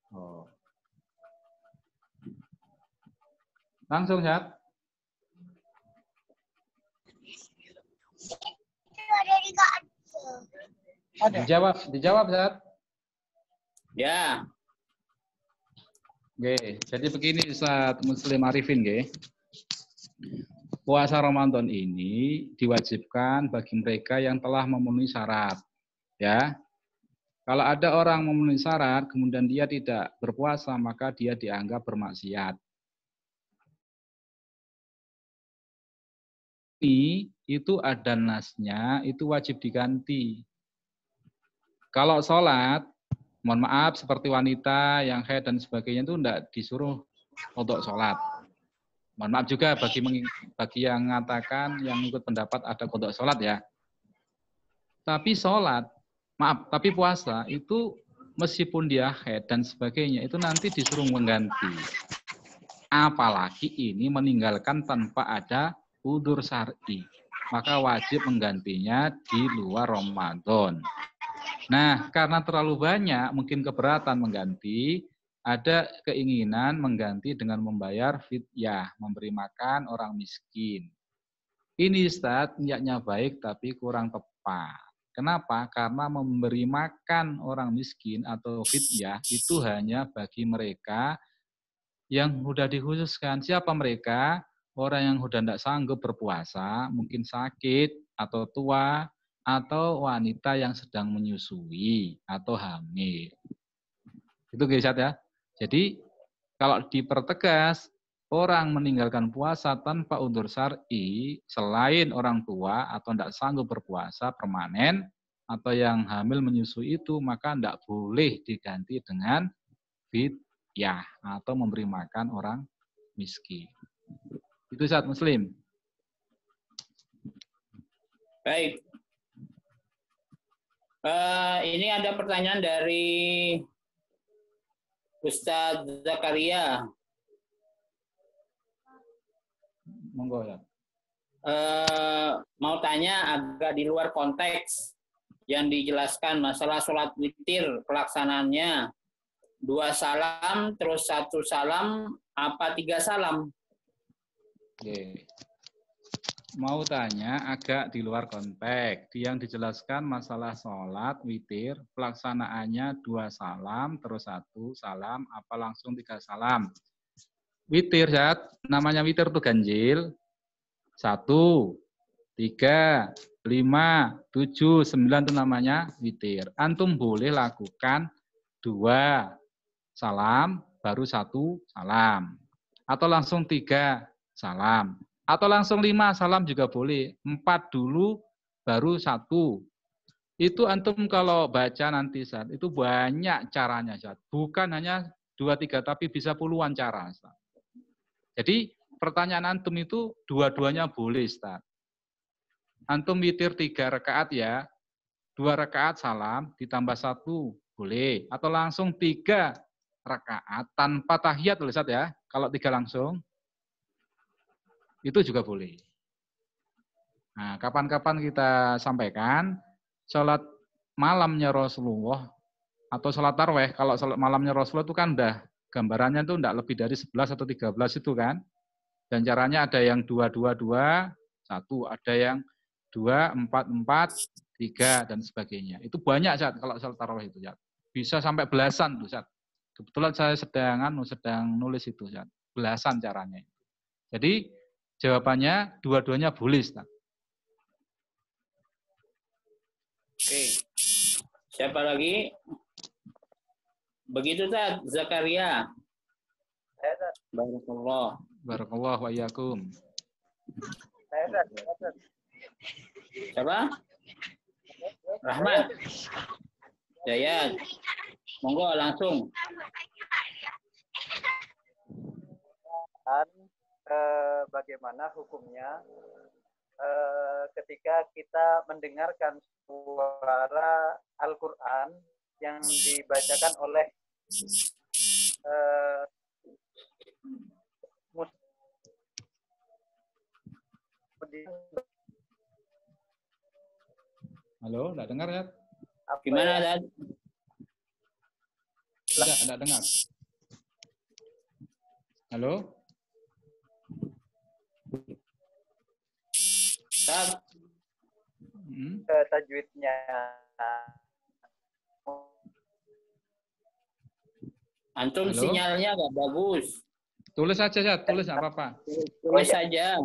Oh. Langsung, Zat. Dijawab, Zat. Ya. Oke, jadi begini Ustaz Muslim Arifin, nggih. Puasa Ramadan ini diwajibkan bagi mereka yang telah memenuhi syarat. Ya, kalau ada orang memenuhi syarat, kemudian dia tidak berpuasa, maka dia dianggap bermaksiat. Itu ada nasnya, itu wajib diganti. Kalau sholat, mohon maaf, seperti wanita yang haid dan sebagainya itu tidak disuruh untuk sholat. Mohon maaf juga bagi yang mengatakan, yang ikut pendapat ada kodok sholat ya. Tapi sholat, tapi puasa itu meskipun dia haid dan sebagainya itu nanti disuruh mengganti. Apalagi ini meninggalkan tanpa ada udzur syar'i, maka wajib menggantinya di luar Ramadan. Nah, karena terlalu banyak mungkin keberatan mengganti, ada keinginan mengganti dengan membayar fidyah, memberi makan orang miskin. Ini Ustaz, niatnya baik tapi kurang tepat. Kenapa? Karena memberi makan orang miskin atau fidyah itu hanya bagi mereka yang sudah dikhususkan. Siapa mereka? Orang yang sudah tidak sanggup berpuasa, mungkin sakit atau tua, atau wanita yang sedang menyusui atau hamil. Itu Ustaz ya. Jadi kalau dipertegas, orang meninggalkan puasa tanpa udzur syar'i selain orang tua atau tidak sanggup berpuasa permanen atau yang hamil menyusui itu, maka tidak boleh diganti dengan fidyah atau memberi makan orang miskin. Itu Ustaz Muslim. Baik. Ini ada pertanyaan dari Ustadz Zakaria. Monggo ya. Mau tanya agak di luar konteks yang dijelaskan masalah sholat witir pelaksanaannya 2 salam terus 1 salam apa 3 salam? Oke. mau tanya agak di luar konteks. Yang dijelaskan masalah sholat witir, pelaksanaannya 2 salam, terus 1 salam, apa langsung 3 salam. Witir, Zat. Namanya witir itu ganjil. 1, 3, 5, 7, 9 itu namanya witir. Antum boleh lakukan 2 salam, baru 1 salam. Atau langsung 3 salam. Atau langsung 5 salam juga boleh. 4 dulu, baru 1. Itu antum kalau baca nanti, Zat, itu banyak caranya, Zat. Bukan hanya 2, 3, tapi bisa puluhan cara, Zat. Jadi pertanyaan antum itu dua-duanya boleh, Zat. Antum witir 3 rakaat ya, 2 rakaat salam, ditambah 1 boleh. Atau langsung 3 rakaat tanpa tahiyat, Zat ya. Kalau 3 langsung, itu juga boleh. Nah, kapan-kapan kita sampaikan, sholat malamnya Rasulullah, atau sholat tarawih, kalau sholat malamnya Rasulullah itu kan udah gambarannya itu enggak lebih dari 11 atau 13 itu kan. Dan caranya ada yang 2-2-2, 1, ada yang 2, 4-4, 3, dan sebagainya. Itu banyak, Zat, kalau sholat tarawih itu, Zat. Bisa sampai belasan tuh, Zat. Kebetulan saya sedang nulis itu, Zat. Belasan caranya. Jadi, jawabannya dua-duanya boleh, Ustaz. Oke. Siapa lagi? Begitu, Ustaz. Zakaria. Barakallah. Barakallah wa iyyakum. Siapa? Rahmat. Jayat. Monggo langsung. Bagaimana hukumnya ketika kita mendengarkan suara Al-Quran yang dibacakan oleh Halo, enggak dengar ya? Gimana, Dad? Enggak dengar. Halo? Dad? Tajwidnya. Antum Halo? sinyalnya nggak bagus. Tulis aja ya, tulis nggak apa-apa. Tulis saja.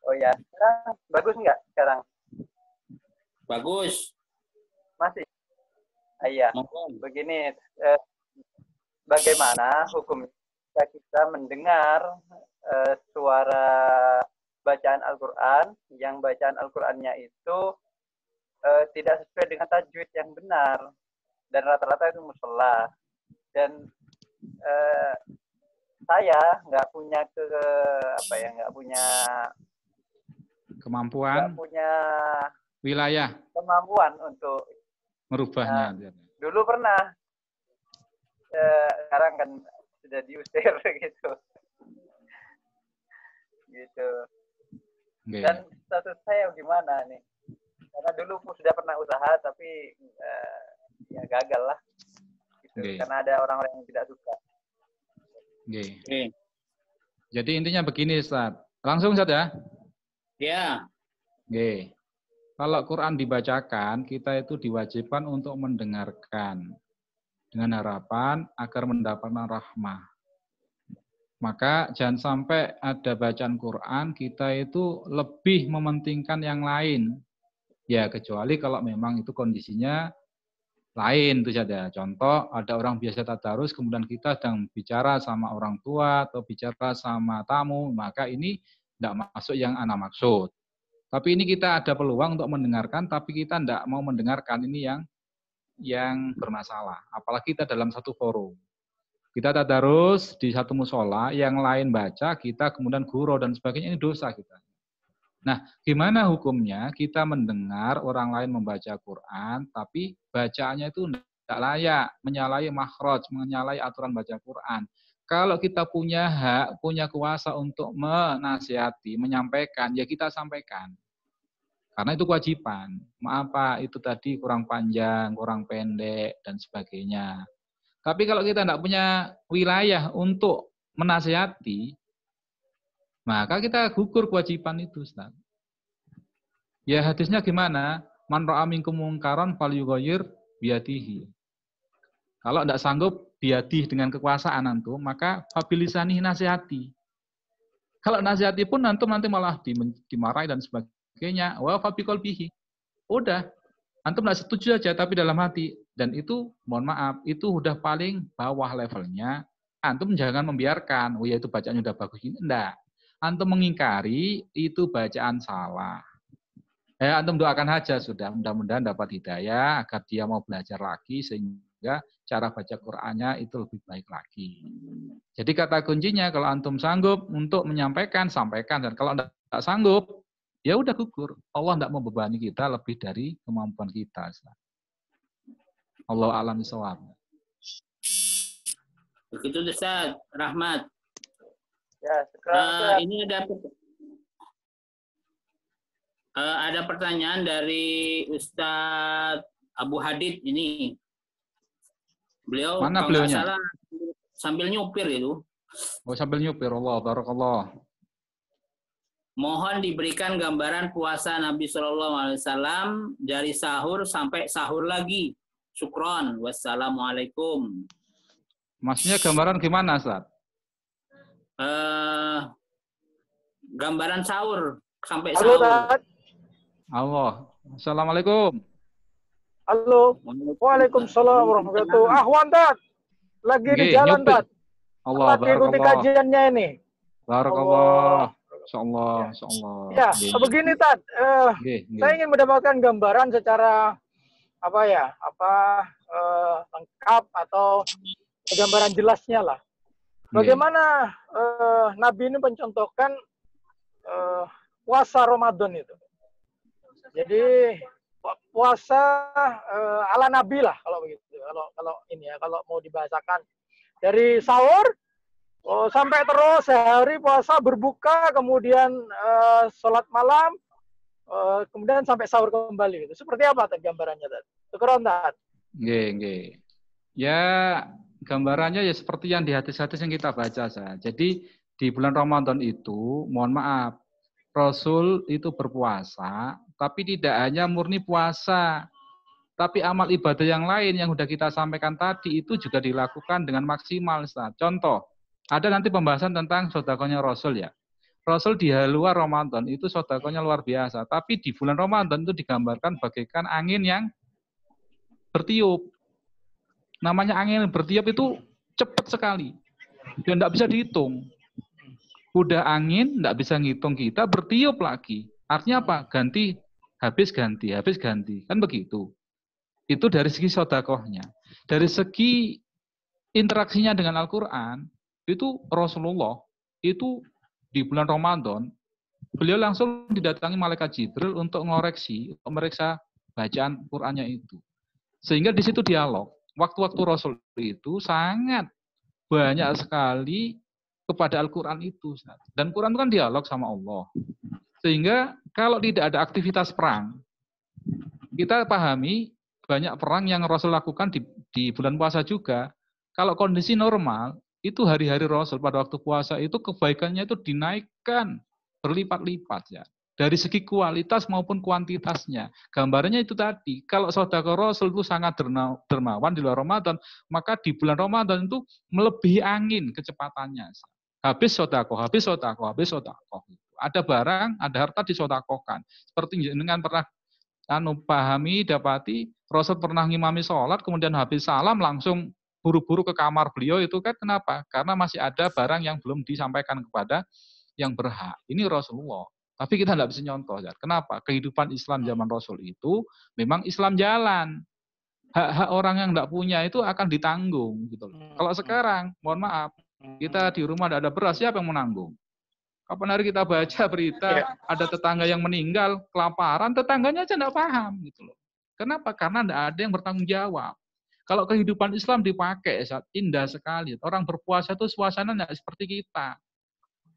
Oh ya, sekarang bagus nggak sekarang? Bagus. Masih? Iya. Begini, bagaimana hukum kita mendengar suara bacaan Al-Quran, yang bacaan Al-Qurannya itu tidak sesuai dengan tajwid yang benar, dan rata-rata itu musola. Dan saya nggak punya nggak punya kemampuan, nggak punya wilayah kemampuan untuk merubahnya. Dulu pernah, sekarang kan sudah diusir gitu. Okay. Dan status saya gimana nih? Karena dulu sudah pernah usaha tapi ya gagal lah. Gitu. Okay. Karena ada orang-orang yang tidak suka. Okay. Okay. Jadi intinya begini, Ustaz. Langsung, Ustaz ya? Ya. Okay. Kalau Quran dibacakan, kita itu diwajibkan untuk mendengarkan dengan harapan agar mendapatkan rahmah. Maka jangan sampai ada bacaan Quran, kita itu lebih mementingkan yang lain. Ya, kecuali kalau memang itu kondisinya lain itu saja. Contoh, ada orang biasa tadarus, kemudian kita sedang bicara sama orang tua atau bicara sama tamu, maka ini tidak masuk yang ana maksud. Tapi ini kita ada peluang untuk mendengarkan, tapi kita tidak mau mendengarkan ini yang bermasalah. Apalagi kita dalam satu forum. Kita tadarus di satu musola, yang lain baca, kita kemudian gurau dan sebagainya, ini dosa kita. Nah, gimana hukumnya kita mendengar orang lain membaca Quran, tapi bacaannya itu tidak layak, menyalahi makhraj, menyalahi aturan baca Quran. Kalau kita punya hak, punya kuasa untuk menasihati, menyampaikan, ya kita sampaikan. Karena itu kewajiban. Maaf Pak, itu tadi kurang panjang, kurang pendek, dan sebagainya. Tapi kalau kita tidak punya wilayah untuk menasihati, Maka kita gugur kewajiban itu, Ustaz. Ya hadisnya gimana? Man ra'a minkum mungkaran falyughayyir biyadihi. Kalau tidak sanggup biadih dengan kekuasaan antum, maka fabilisani nasihati. Kalau nasihati pun antum nanti malah dimarahi dan sebagainya. Wa fabiqalbihi. Udah, antum tidak setuju aja tapi dalam hati. Dan itu, mohon maaf, itu udah paling bawah levelnya. Antum jangan membiarkan, oh ya itu bacaannya udah bagus ini. Enggak. Antum mengingkari itu bacaan salah. Antum doakan aja sudah, mudah-mudahan dapat hidayah agar dia mau belajar lagi sehingga cara baca Qur'annya itu lebih baik lagi. Jadi kata kuncinya kalau antum sanggup untuk menyampaikan, sampaikan, dan kalau tidak sanggup, ya udah gugur. Allah tidak membebani kita lebih dari kemampuan kita. Allah a'lam bishawab. Begitu Ustaz Rahmat. Ya, sekarang ini ada pertanyaan dari Ustadz Abu Hadid ini. Beliau mana kalau beliaunya? nggak salah sambil nyupir itu. Oh, sambil nyupir. Allah barakallah. Mohon diberikan gambaran puasa Nabi SAW dari sahur sampai sahur lagi. Syukron. Wassalamualaikum. Maksudnya gambaran gimana, Ustaz? Gambaran sahur sampai Halo, sahur. Tad. Allah. Assalamualaikum. Halo. Waalaikumsalam warahmatullahi wabarakatuh. Ahwan, Tad. Lagi di jalan, nyupir. Tad. Allah Lagi ikuti barakallah. kajiannya ini. Barakallah. Insyaallah, insyaallah. Ya, begini, Tad. Saya ingin mendapatkan gambaran secara lengkap atau gambaran jelasnya lah. Bagaimana Nabi ini mencontohkan puasa Ramadan itu. Jadi puasa ala Nabi lah kalau begitu. Kalau mau dibahasakan dari sahur sampai terus sehari puasa berbuka, kemudian sholat malam, kemudian sampai sahur kembali. Gitu. Seperti apa gambarannya tadi? Syukron, Tad. Nggih. Ya gambarannya ya seperti yang di hadis-hadis yang kita baca saja. Jadi di bulan Ramadan itu, mohon maaf, Rasul itu berpuasa, tapi tidak hanya murni puasa, tapi amal ibadah yang lain yang sudah kita sampaikan tadi itu juga dilakukan dengan maksimal. Ustaz. Contoh, ada nanti pembahasan tentang sedekahnya Rasul ya. Rasul di luar Ramadan itu sedekahnya luar biasa, tapi di bulan Ramadan itu digambarkan bagaikan angin yang bertiup. Namanya angin bertiup itu cepat sekali. Dan tidak bisa dihitung. Udah angin, tidak bisa ngitung kita, bertiup lagi. Artinya apa? Ganti, habis ganti. Kan begitu. Itu dari segi sedekahnya. Dari segi interaksinya dengan Al-Quran, itu Rasulullah, itu di bulan Ramadan, beliau langsung didatangi malaikat Jibril untuk mengoreksi, untuk memeriksa bacaan Qurannya itu. Sehingga di situ dialog. Waktu-waktu Rasul itu sangat banyak sekali kepada Al-Quran itu. Dan Quran itu kan dialog sama Allah. Sehingga kalau tidak ada aktivitas perang, kita pahami banyak perang yang Rasul lakukan di bulan puasa juga. Kalau kondisi normal, itu hari-hari Rasul pada waktu puasa itu kebaikannya itu dinaikkan berlipat-lipat ya. Dari segi kualitas maupun kuantitasnya. Gambarnya itu tadi, kalau sedekah Rasul itu sangat dermawan di luar Ramadan, maka di bulan Ramadan itu melebihi angin kecepatannya. Habis sedekah. Ada barang, ada harta disedekahkan. Seperti dengan pernah pahami, dapati, Rasul pernah ngimami sholat, kemudian habis salam langsung buru-buru ke kamar beliau itu kan kenapa? Karena masih ada barang yang belum disampaikan kepada yang berhak. Ini Rasulullah. Tapi kita tidak bisa nyontoh. Ya. Kenapa? Kehidupan Islam zaman Rasul itu memang Islam jalan. Hak-hak orang yang tidak punya itu akan ditanggung. Gitu. Kalau sekarang, mohon maaf, kita di rumah tidak ada beras, siapa yang menanggung? Kapan hari kita baca berita, ada tetangga yang meninggal, kelaparan, tetangganya aja tidak paham. Gitu loh. Kenapa? Karena tidak ada yang bertanggung jawab. Kalau kehidupan Islam dipakai, indah sekali. Orang berpuasa itu suasana tidak seperti kita.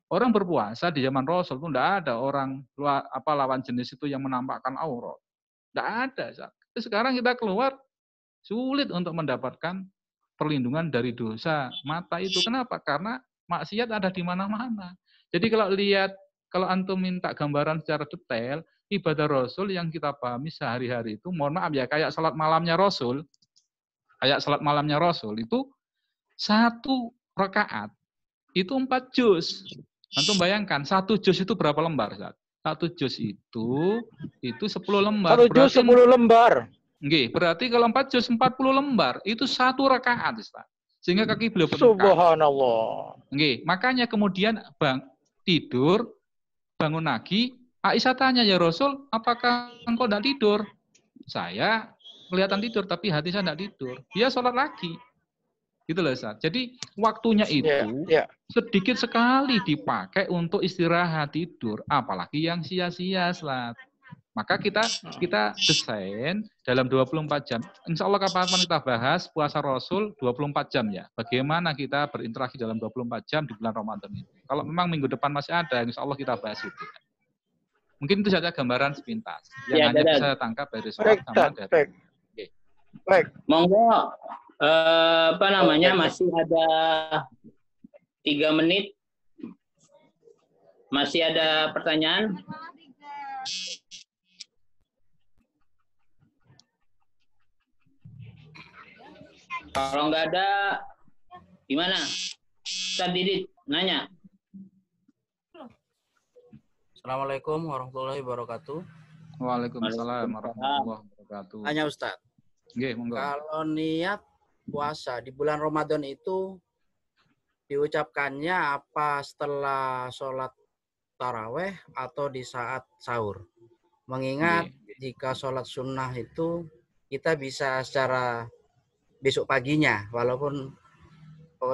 Orang berpuasa di zaman Rasul itu tidak ada orang lawan jenis itu yang menampakkan aurat. Tidak ada. Sekarang kita keluar, sulit untuk mendapatkan perlindungan dari dosa mata itu. Kenapa? Karena maksiat ada di mana-mana. Jadi kalau antum minta gambaran secara detail, ibadah Rasul yang kita pahami sehari-hari itu, mohon maaf ya, kayak salat malamnya Rasul itu 1 rakaat itu 4 juz. Antum bayangkan 1 juz itu berapa lembar, Ustaz? 1 juz itu 10 lembar. 1 juz 10 lembar. Nggih, berarti kalau 4 juz 40 lembar, itu 1 rakaat, Ustaz. Sehingga kaki beliau bengkak. Subhanallah. Nggih, makanya kemudian tidur, bangun lagi, Aisyah tanya, "Ya Rasul, apakah engkau tidak tidur?" Saya kelihatan tidur, tapi hati saya tidak tidur. Dia sholat lagi. Gitu loh, Ustaz. Jadi waktunya itu sedikit sekali dipakai untuk istirahat tidur, apalagi yang sia-sia, Ustaz. Maka kita desain dalam 24 jam. Insya Allah kapan kita bahas puasa Rasul 24 jam ya. Bagaimana kita berinteraksi dalam 24 jam di bulan Ramadan ini. Kalau memang minggu depan masih ada, insya Allah kita bahas itu. Mungkin itu saja gambaran sepintas yang hanya bisa saya tangkap dari sholat sama dari. Baik. Monggo, masih ada 3 menit. Masih ada pertanyaan? Kalau nggak ada, gimana? Ustaz Didit nanya. Assalamualaikum warahmatullahi wabarakatuh. Waalaikumsalam warahmatullahi wabarakatuh. Tanya Ustaz. Nggih, monggo. Kalau niat puasa di bulan Ramadan itu diucapkannya apa setelah sholat taraweh atau di saat sahur? Mengingat jika sholat sunnah itu kita bisa secara besok paginya, walaupun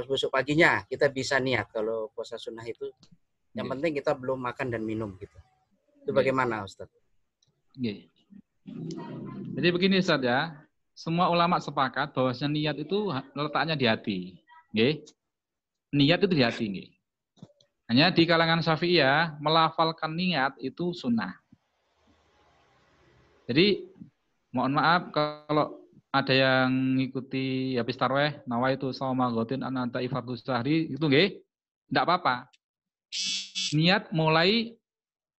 besok paginya kita bisa niat. Kalau puasa sunnah itu yang penting kita belum makan dan minum gitu. Itu bagaimana, Ustaz? Jadi begini, Ustaz ya. Semua ulama sepakat bahwasanya niat itu letaknya di hati. Niat itu di hati. Hanya di kalangan Syafi'iyah melafalkan niat itu sunnah. Jadi mohon maaf kalau ada yang ngikuti habis tarweh, nawaitu shauma ghatin an anta ifardus sahri, itu nggih, enggak apa-apa. Niat mulai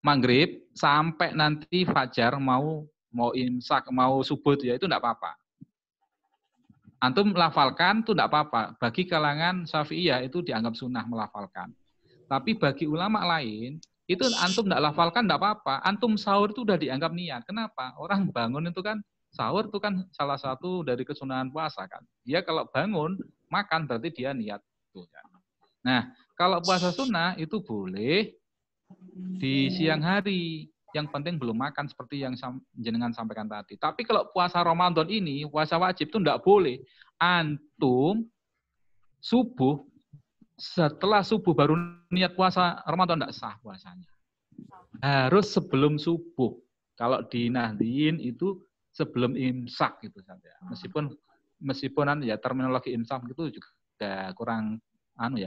maghrib sampai nanti fajar mau imsak, mau subuh ya itu enggak apa-apa. Antum melafalkan itu enggak apa-apa. Bagi kalangan Syafi'iyah itu dianggap sunnah melafalkan. Tapi bagi ulama lain, itu antum enggak lafalkan enggak apa-apa. Antum sahur itu udah dianggap niat. Kenapa? Orang bangun itu kan sahur itu kan salah satu dari kesunahan puasa kan. Dia kalau bangun, makan berarti dia niat. Nah, kalau puasa sunnah itu boleh di siang hari. Yang penting belum makan seperti yang jenengan sampaikan tadi. Tapi kalau puasa Ramadan ini, puasa wajib itu enggak boleh. Antum subuh, setelah subuh baru niat puasa Ramadan enggak sah puasanya. Harus sebelum subuh. Kalau di Nahdliyin itu sebelum imsak gitu saja. Meskipun ya terminologi imsak itu juga kurang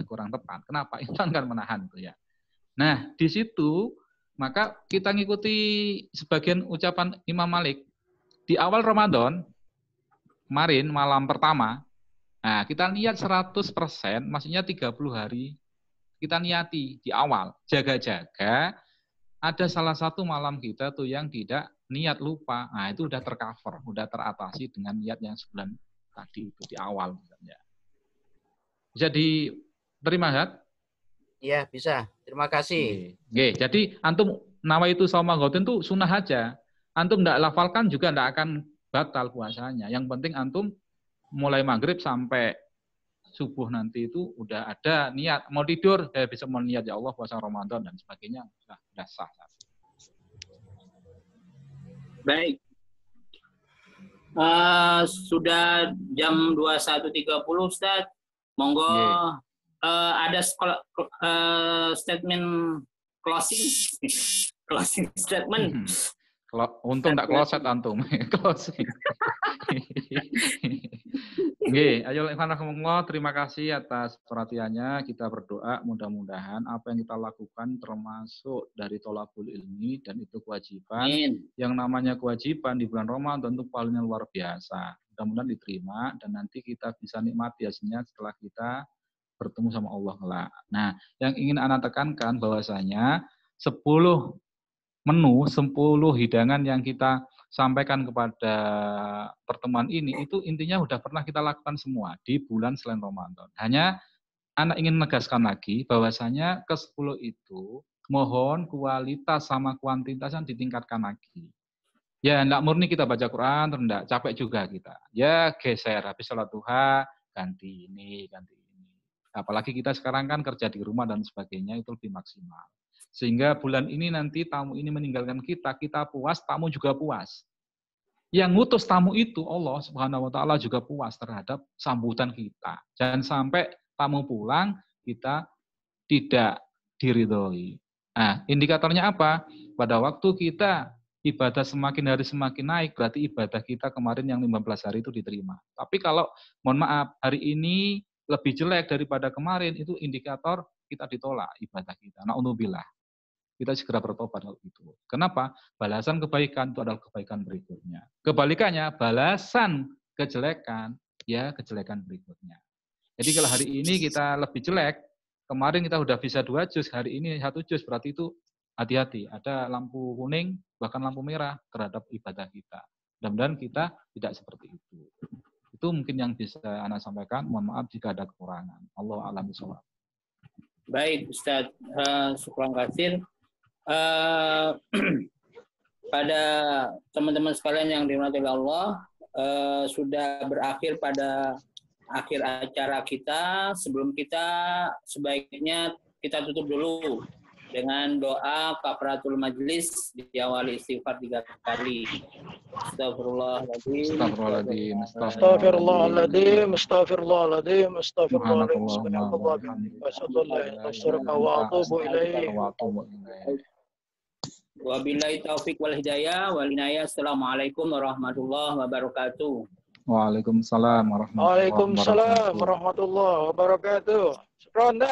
kurang tepat. Kenapa? Imsak kan menahan itu ya. Nah, di situ maka kita ngikuti sebagian ucapan Imam Malik di awal Ramadan kemarin malam pertama. Nah, kita niat 100%, maksudnya 30 hari kita niati di awal. Jaga-jaga ada salah satu malam kita tuh yang tidak niat lupa, nah itu udah tercover, udah teratasi dengan niat yang sebulan tadi itu di awal misalnya. Bisa diterima, Ustaz? Iya, bisa. Terima kasih. Oke, jadi antum nawaitu shauma ghatin itu sunnah aja. Antum enggak lafalkan juga enggak akan batal puasanya. Yang penting antum mulai maghrib sampai subuh nanti itu udah ada niat. Mau tidur, bisa mau niat ya Allah puasa Ramadan dan sebagainya, sudah sah. Baik. Sudah jam 21.30 Ustaz. Monggo ada statement closing statement. Untung enggak closet antum. Closing. Nggih, ayo ikhwanahumullah, terima kasih atas perhatiannya. Kita berdoa mudah-mudahan apa yang kita lakukan termasuk dari tholaqul ilmi dan itu kewajiban. Amin. Yang namanya kewajiban di bulan Ramadan itu paling luar biasa. Mudah-mudahan diterima dan nanti kita bisa nikmati hasilnya setelah kita bertemu sama Allah kelak. Nah, yang ingin Ana tekankan bahwasanya 10 menu, 10 hidangan yang kita sampaikan kepada pertemuan ini, itu intinya sudah pernah kita lakukan semua di bulan selain Ramadan. Hanya Ana ingin menegaskan lagi bahwasanya ke-10 itu mohon kualitas sama kuantitas yang ditingkatkan lagi. Ya, enggak murni kita baca Quran, terus enggak capek juga kita. Ya, geser habis sholat duha, ganti ini, ganti ini. Apalagi kita sekarang kan kerja di rumah dan sebagainya, itu lebih maksimal. Sehingga bulan ini nanti tamu ini meninggalkan kita puas, tamu juga puas. Yang ngutus tamu itu Allah Subhanahu wa taala juga puas terhadap sambutan kita. Jangan sampai tamu pulang kita tidak diridhoi. Nah, indikatornya apa? Pada waktu kita ibadah semakin hari semakin naik, berarti ibadah kita kemarin yang 15 hari itu diterima. Tapi kalau, mohon maaf, hari ini lebih jelek daripada kemarin, itu indikator kita ditolak ibadah kita. Na'udzubillah. Kita segera bertobat kalau itu. Kenapa? Balasan kebaikan itu adalah kebaikan berikutnya. Kebalikannya, balasan kejelekan, ya kejelekan berikutnya. Jadi kalau hari ini kita lebih jelek, kemarin kita sudah bisa 2 juz, hari ini 1 juz, berarti itu hati-hati. Ada lampu kuning, bahkan lampu merah terhadap ibadah kita. Mudah-mudahan kita tidak seperti itu. Itu mungkin yang bisa Ana sampaikan. Mohon maaf jika ada kekurangan. Allah a'lam bishawab. Baik, Ustaz. Syukran katsir. Pada teman-teman sekalian yang dirahmati Allah, sudah berakhir pada akhir acara kita. Sebelum kita, sebaiknya kita tutup dulu dengan doa kafaratul majlis, diawali istighfar 3 kali. Astagfirullahaladzim. Astagfirullahaladzim. Astagfirullahaladzim. Astagfirullahaladzim. Astagfirullahaladzim. Wabillahi taufiq wal hidayah wal inayah. Assalamualaikum warahmatullahi wabarakatuh. Waalaikumsalam warahmatullahi wabarakatuh. Waalaikumsalam warahmatullahi wabarakatuh. Syukran,